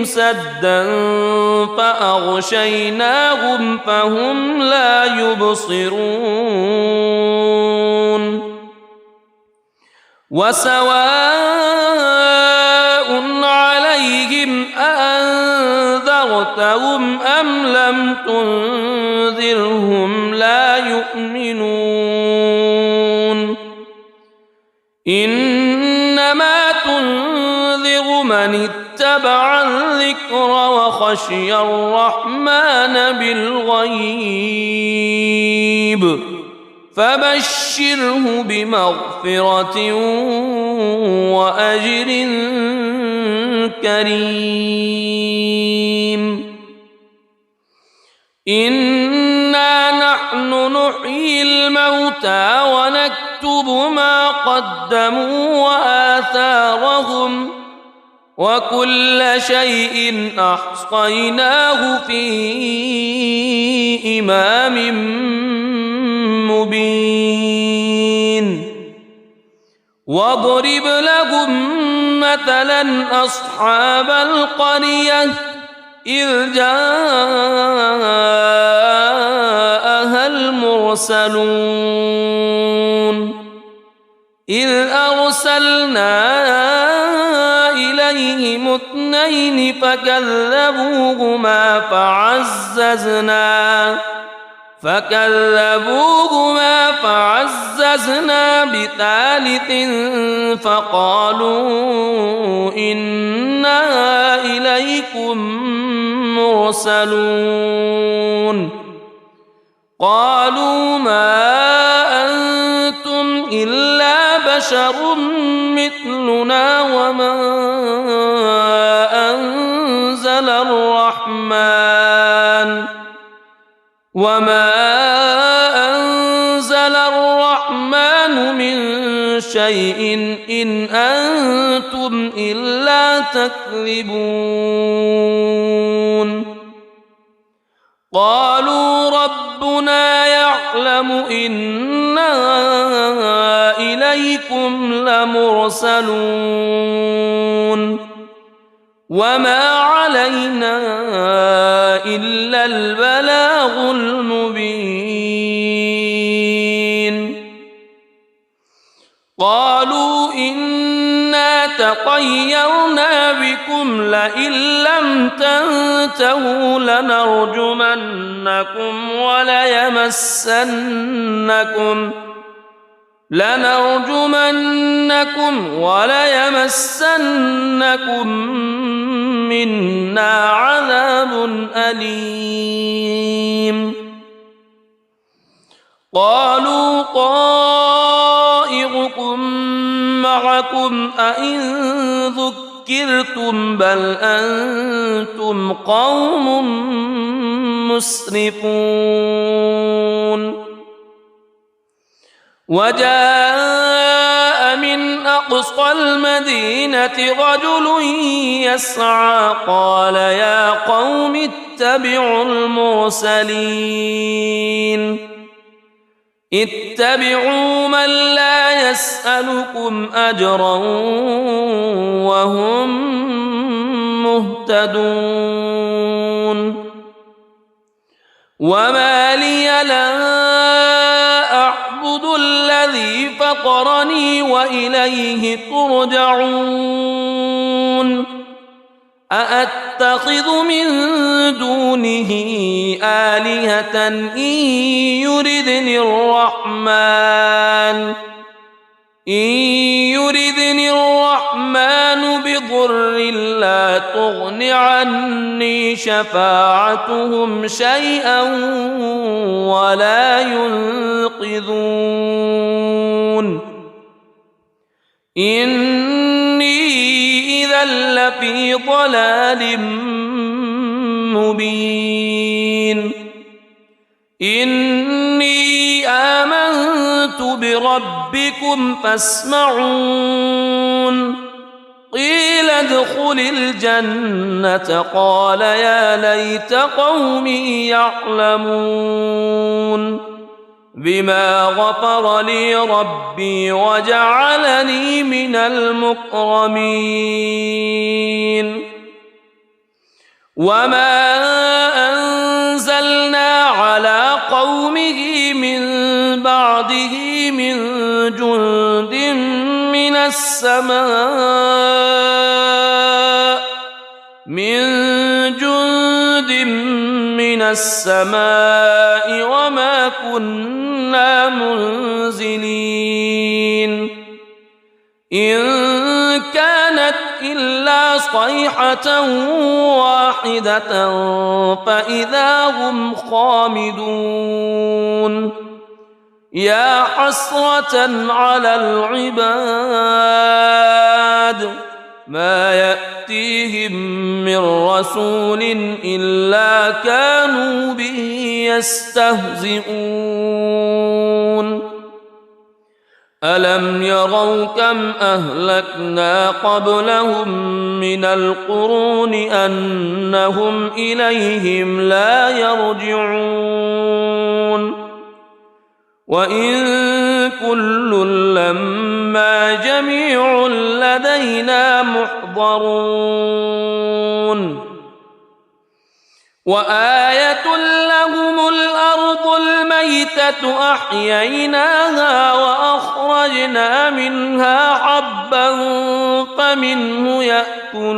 سدا فأغشيناهم فهم لا يبصرون وسواء عليهم أأنذرتهم أم لم تنذرهم لا يؤمنون إنما تنذر من اتبع الذكر وخشي الرحمن بالغيب فبشره بمغفرة وأجر كريم إنا نحن نحيي الموتى ونكتب ما قدموا وآثارهم وكل شيء أحصيناه في إمام مبين واضرب لهم مثلا أصحاب القرية إذ جاءها المرسلون إذ أرسلنا إليهم اثنين فكذبوهما فعززنا بثالث فقالوا إنا إليكم مرسلون قالوا ما أنتم إلا بشر مثلنا وما أنزل الرحمن من شيء إن أنتم إلا تكذبون قالوا ربنا يعلم إنا المرسلون وما علينا إلا البلاغ المبين قالوا إنا تطيرنا بكم لئن لم تنتهوا لنرجمنكم وليمسنكم منا عذاب أليم قالوا طائركم معكم أئن ذكرتم بل أنتم قوم مسرفون وجاء من أقصى المدينة رجل يسعى قال يا قوم اتبعوا اتبعوا من لا يسألكم أجرا وهم مهتدون وما لي لا أعبد الذي فطرني وإليه ترجعون أأتخذ من دونه آلهة إن يردني الرحمن بضر لا تغن عني شفاعتهم شيئا ولا ينقذون إني إذا لفي ضلال مبين إني آمنت بربكم فاسمعون قيل ادخل الجنة قال يا ليت قومي يعلمون بما غفر لي ربي وجعلني من المكرمين وما أنزلنا على قومه من بعده من جند من السماء وما كنا منزلين إن كانت إلا صيحة واحدة فإذا هم خامدون يا حسرة على العباد ما يأتيهم من رسول إلا كانوا به يستهزئون ألم يروا كم أهلكنا قبلهم من القرون أنهم إليهم لا يرجعون وإن كل لما جميع لدينا محضرون وآية لهم الأرض الميتة أحييناها وأخرجنا منها حبا فمنه يأكلون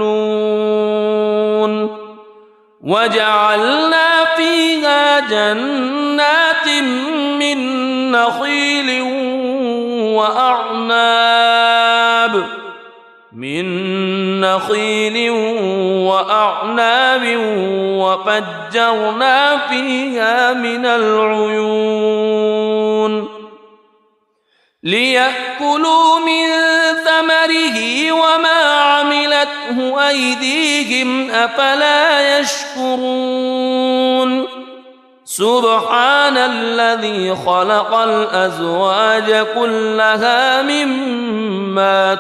وجعلنا فيها جنات من نخيل وأعناب وفجرنا فيها من العيون ليأكلوا من ثمره وما عملته أيديهم أفلا يشكرون سبحان الذي خلق الأزواج كلها مما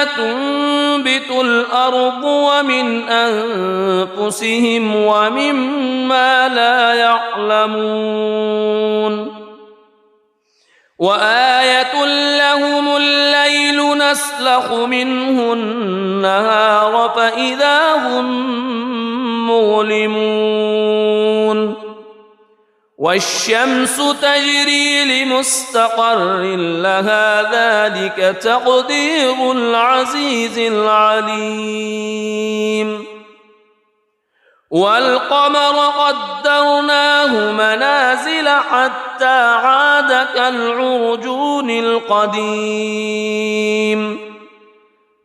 تنبت الأرض ومن أنفسهم ومما لا يعلمون وآية لهم الليل نسلخ منه النهار فإذا هم مظلمون والشمس تجري لمستقر لها ذلك تقدير العزيز العليم والقمر قدرناه منازل حتى عاد كالعرجون القديم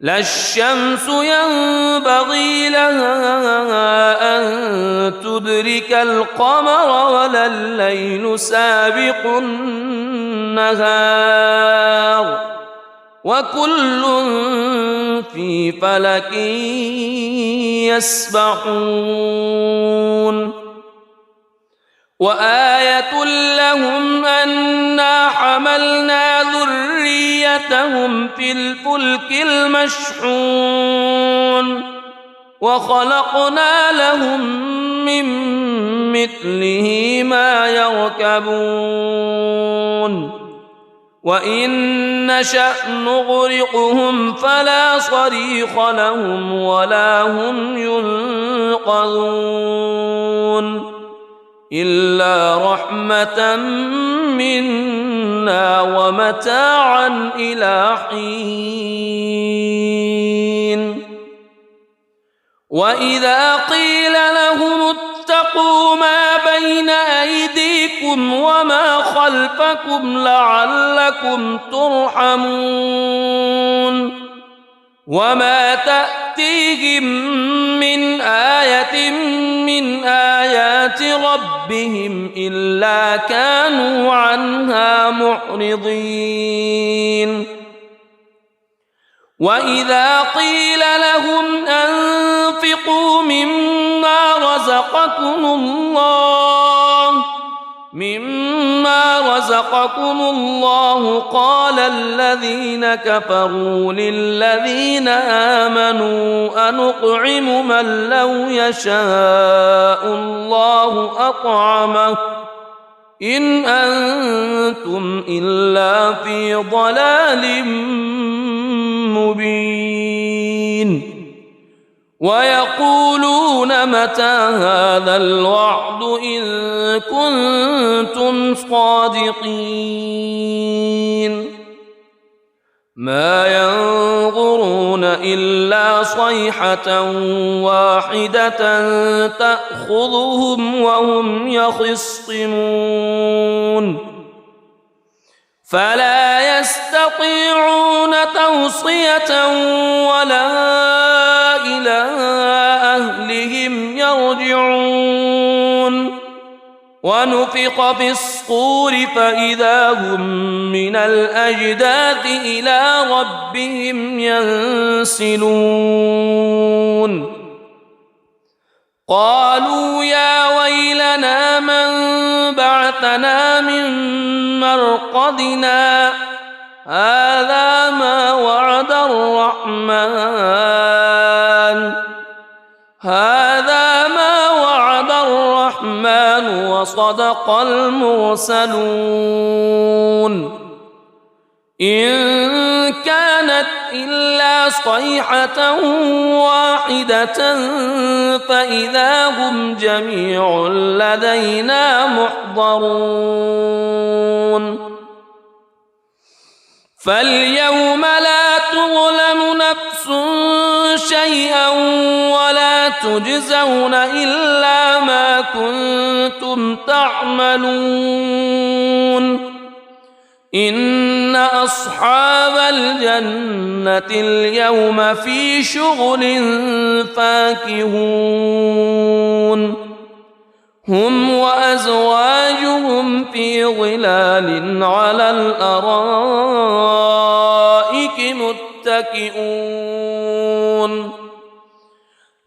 لا الشمس ينبغي لها أن تدرك القمر ولا الليل سابق النهار وكل في فلك يسبحون وآية لهم أنا حملنا ذريتهم في الفلك المشحون وخلقنا لهم من مثله ما يركبون وإن نشأ نغرقهم فلا صريخ لهم ولا هم ينقذون إلا رحمة منا ومتاعا إلى حين وإذا قيل لهم اتقوا ما بين أيديكم وما خلفكم لعلكم ترحمون وما تأتيهم من آية من آيات ربهم إلا كانوا عنها معرضين وإذا قيل لهم أنفقوا مما رزقكم الله قال الذين كفروا للذين آمنوا أنطعم من لو يشاء الله أطعمه إن أنتم إلا في ضلال مبين ويقولون متى هذا الوعد إن كنتم صادقين ما ينظرون إلا صيحة واحدة تأخذهم وهم يخصمون فلا يستطيعون توصية ولا إلى أهلهم يرجعون ونفخ في الصور فإذا هم من الأجداث إلى ربهم ينسلون قالوا يا ويلنا من بعثنا من مرقدنا هذا ما وعد الرحمن وصدق المرسلون إن كانت إلا صيحة واحدة فإذا هم جميع لدينا محضرون فاليوم لا تظلم نفس شيئا ولا تجزون إلا ما كنتم تعملون إن أصحاب الجنة اليوم في شغل فاكهون هم وأزواجهم في ظلال على الأرائك متكئون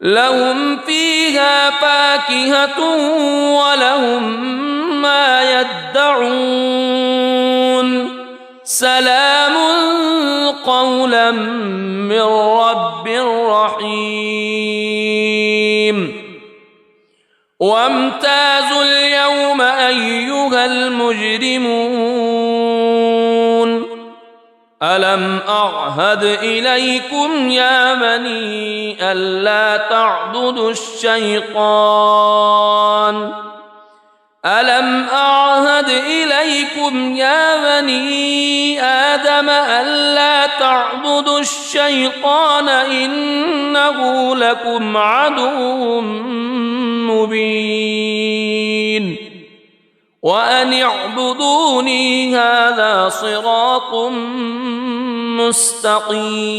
لهم فيها فاكهة ولهم ما يدعون سلام قولا من رب رحيم وامتازوا اليوم أيها المجرمون ألم أعهد إليكم يا بني ألا تعبدوا الشيطان ألم أعهد إليكم يا بني آدم ألا تعبدوا الشيطان إنه لكم عدو مبين وأن اعبدوني هذا صراط مستقيم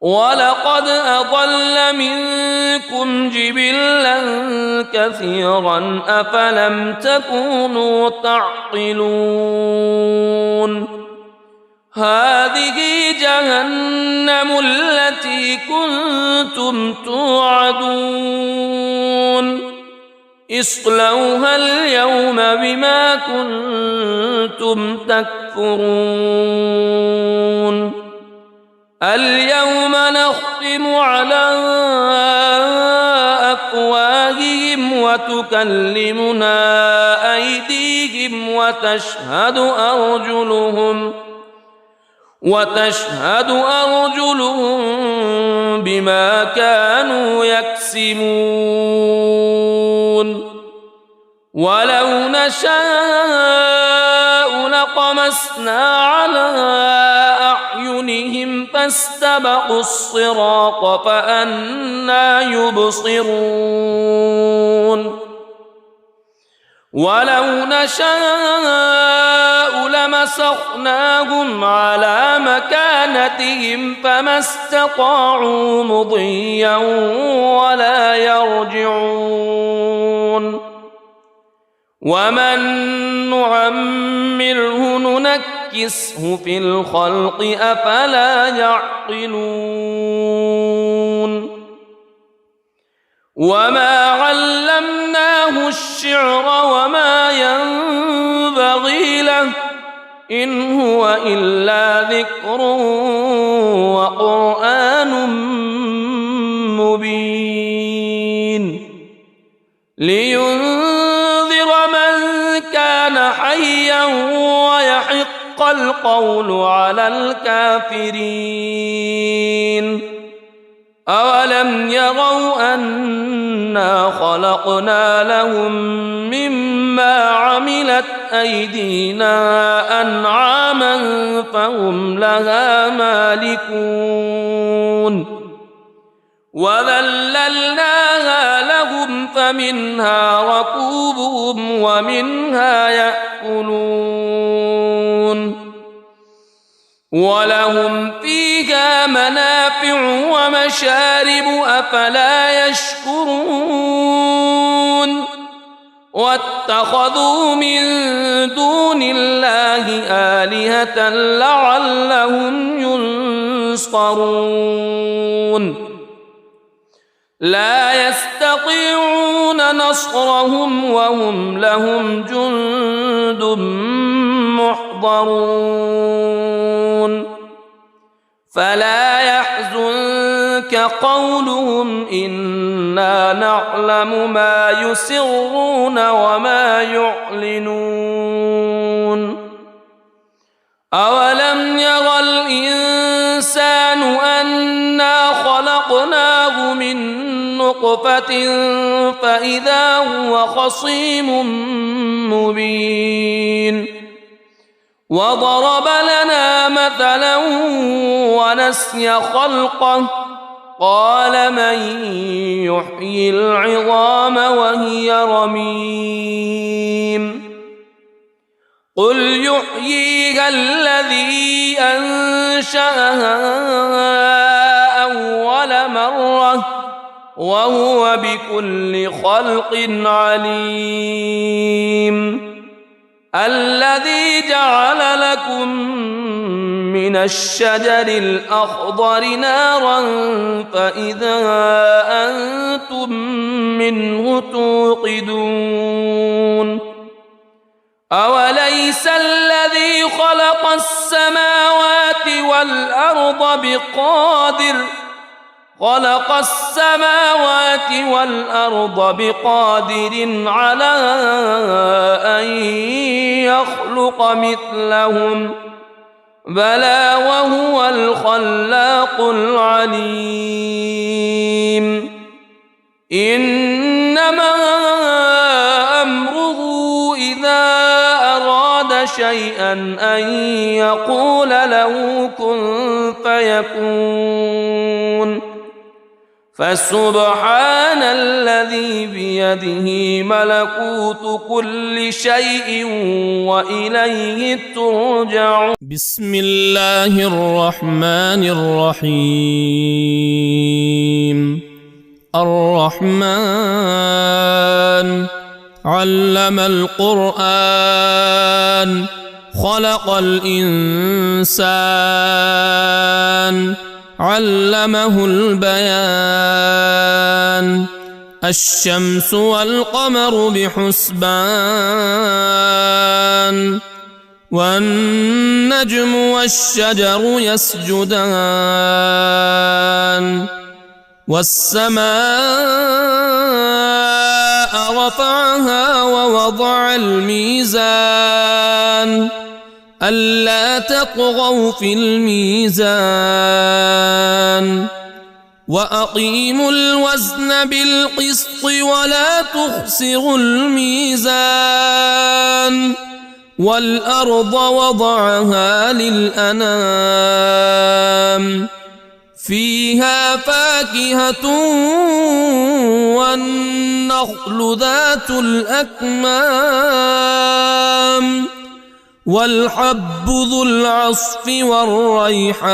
ولقد أضل منكم جبلا كثيرا أفلم تكونوا تعقلون هذه جهنم التي كنتم توعدون اصلوها اليوم بما كنتم تكفرون اليوم نختم على أفواههم وتكلمنا أيديهم وتشهد أرجلهم بما كانوا يكسبون ولو نشاء لطمسنا على أعينهم فاستبقوا الصراط فأنى يبصرون ولو نشاء لمسخناهم على مكانتهم فما استطاعوا مضيا ولا يرجعون ومن نعمره ننكسه في الخلق أفلا يعقلون وما علمناه الشعر وما ينبغي له إن هو إلا ذكر وقرآن مبين لينذر من كان حيا ويحق القول على الكافرين أولم يروا أنا خلقنا لهم مما عملت أيدينا أنعاما فهم لها مالكون وذللناها لهم فمنها ركوبهم ومنها يأكلون ولهم فيها منافع ومشارب أفلا يشكرون واتخذوا من دون الله آلهة لعلهم ينصرون لا يستطيعون نصرهم وهم لهم جند محضرون فلا يحزنك قولهم إنا نعلم ما يسرون وما يعلنون أولم يرى الإنسان أنا خلقناه من نطفة فإذا هو خصيم مبين وضرب لنا مثلا ونسي خلقه قال من يحيي العظام وهي رميم قل يحييها الذي أنشأها أول مرة وهو بكل خلق عليم الذي جعل لكم من الشجر الأخضر نارا فإذا أنتم منه توقدون أوليس الذي خلق السماوات والأرض خلق السماوات والأرض بقادر على أن يخلق مثلهم بلى وهو الخلاق العليم إنما أمره إذا أراد شيئا أن يقول له كن فيكون فسبحان الذي بيده ملكوت كل شيء وإليه ترجعون. بسم الله الرحمن الرحيم. الرحمن علم القرآن خلق الإنسان علمه البيان الشمس والقمر بحسبان والنجم والشجر يسجدان والسماء رفعها ووضع الميزان ألا تطغوا في الميزان وأقيموا الوزن بالقسط ولا تخسروا الميزان والأرض وضعها للأنام فيها فاكهة والنخل ذات الأكمام والحب ذو العصف والريحان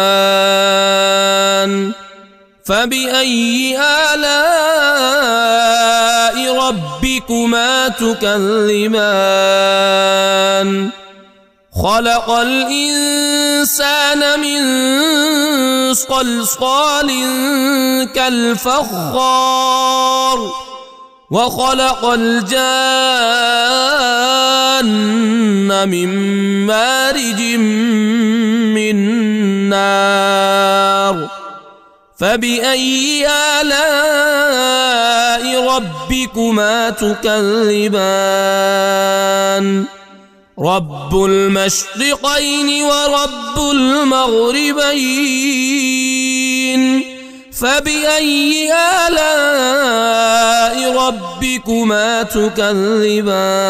فبأي آلاء ربكما تكذبان خلق الإنسان من صلصال كالفخار وخلق الجان من مارج من نار فبأي آلاء ربكما تكذبان رب المشرقين ورب المغربين فبأي آلاء ربكما تكذبان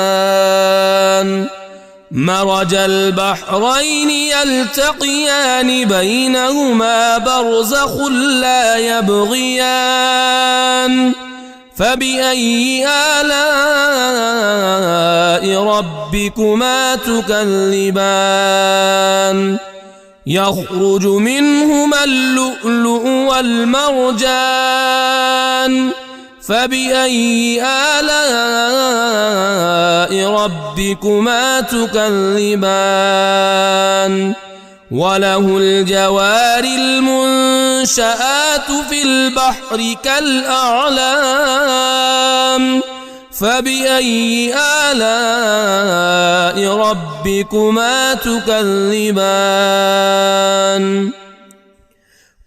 مرج البحرين يلتقيان بينهما برزخ لا يبغيان فبأي آلاء ربكما تكذبان يخرج منهما اللؤلؤ والمرجان فبأي آلاء ربكما تكذبان وله الجوار المنشآت في البحر كالأعلام فبأي آلاء ربكما تكذبان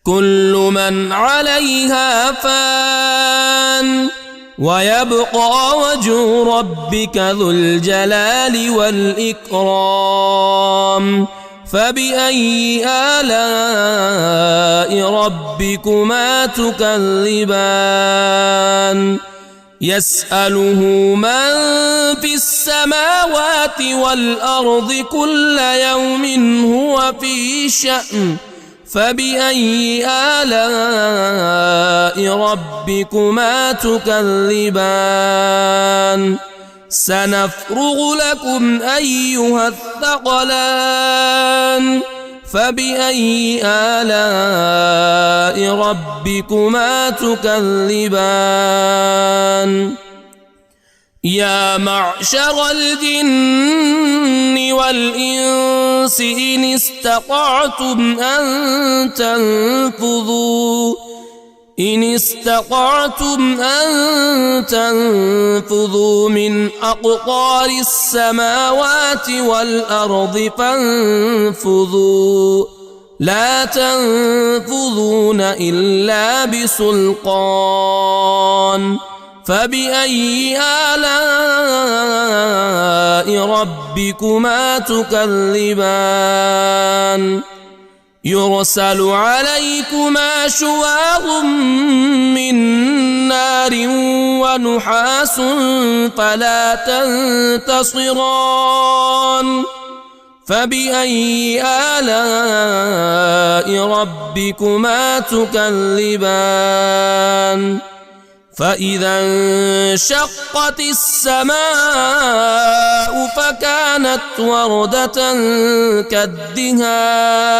كل من عليها فان ويبقى وجه ربك ذو الجلال والإكرام فبأي آلاء ربكما تكذبان يسأله من في السماوات والأرض كل يوم هو في شأن فبأي آلاء ربكما تكذبان سنفرغ لكم أيها الثقلان فبأي آلاء ربكما تكذبان يا معشر الجن والإنس إن استطعتم أن تنفذوا من أقطار السماوات والأرض فانفذوا لا تنفذون إلا بسلطان فبأي آلاء ربكما تكذبان يرسل عليكما شواظ من نار ونحاس فلا تنتصران فبأي آلاء ربكما تكذبان فإذا انشقت السماء فكانت وردة كالدهان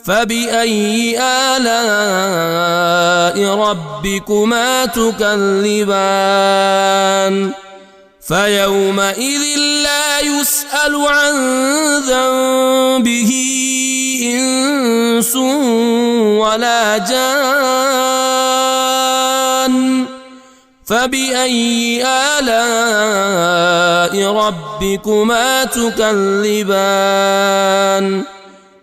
فبأي آلاء ربكما تكذبان فيومئذ لا يسأل عن ذنبه إنس ولا جان فبأي آلاء ربكما تكذبان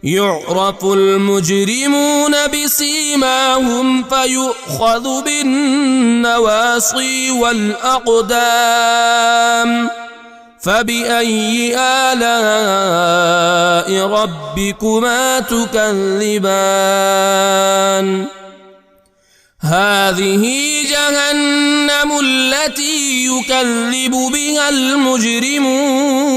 يعرف المجرمون بسيماهم فيؤخذ بالنواصي والأقدام فبأي آلاء ربكما تكذبان هذه جهنم التي يكذب بها المجرمون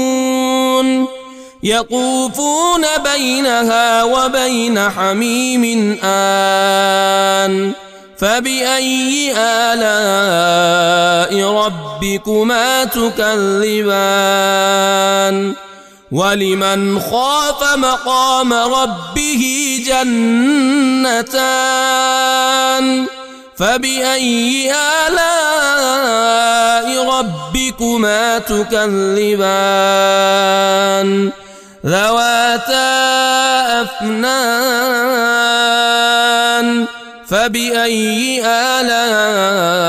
يطوفون بينها وبين حميم آن فبأي آلاء ربكما تكذبان ولمن خاف مقام ربه جنتان فبأي آلاء ربكما تكذبان ذواتا أفنان فبأي آلاء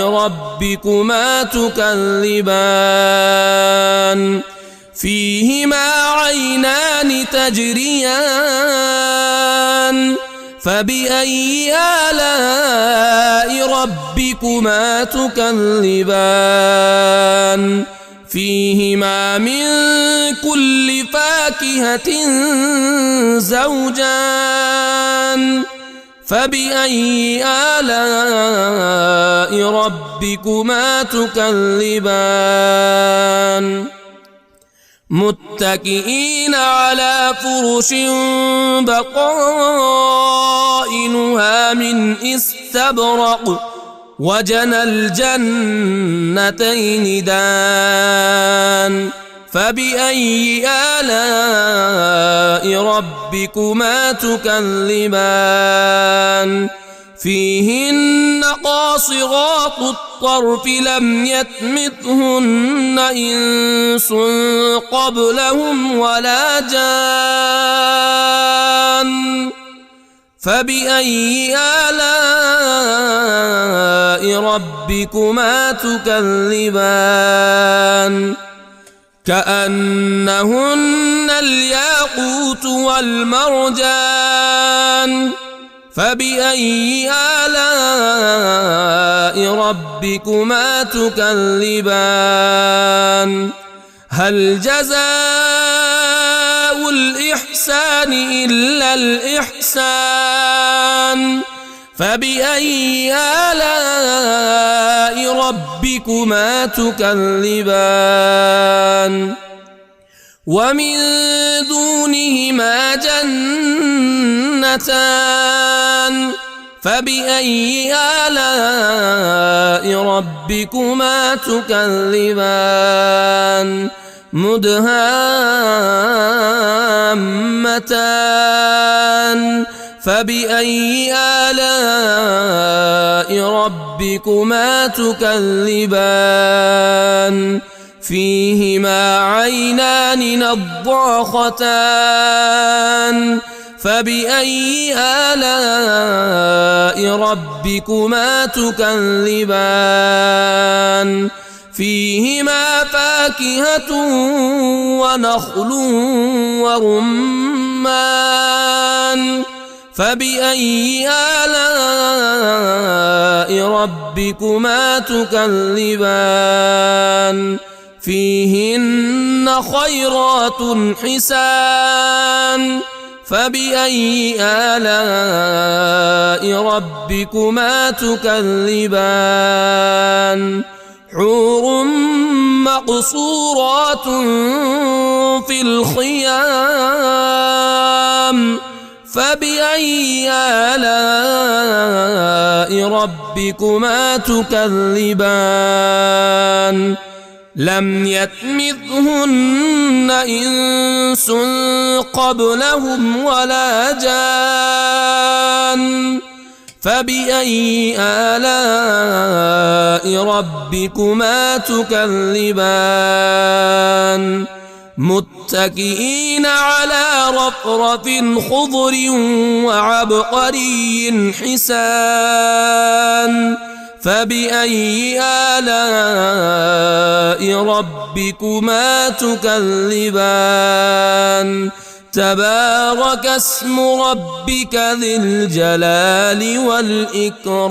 ربكما تكذبان فيهما عينان تجريان فبأي آلاء ربكما تكذبان فيهما من كل فاكهة زوجان فبأي آلاء ربكما تكذبان متكئين على فرش بطائنها من استبرق وجنى الجنتين دان فبأي آلاء ربكما تكذبان فيهن قاصرات الطرف لم يطمثهن إنس قبلهم ولا جان فبأي آلاء ربكما تكذبان كأنهن الياقوت والمرجان فبأي آلاء ربكما تكذبان هل جزاء الإحسان إلا الإحسان فبأي آلاء ربكما تكذبان ومن دونهما جنتان فبأي آلاء ربكما تكذبان مدهامتان فبأي آلاء ربكما تكذبان فيهما عينان نضاختان فبأي آلاء ربكما تكذبان فيهما فاكهة ونخل ورمان الرحمن فبأي آلاء ربكما تكذبان فيهن خيرات حسان فبأي آلاء ربكما تكذبان حور مقصورات في الخيام فبأي آلاء ربكما تكذبان لم يطمثهن إنس قبلهم ولا جان فبأي آلاء ربكما تكذبان متكئين على رفرف خضر وعبقري حسان فبأي آلاء ربكما تكذبان تبارك اسم ربك ذي الجلال والإكرام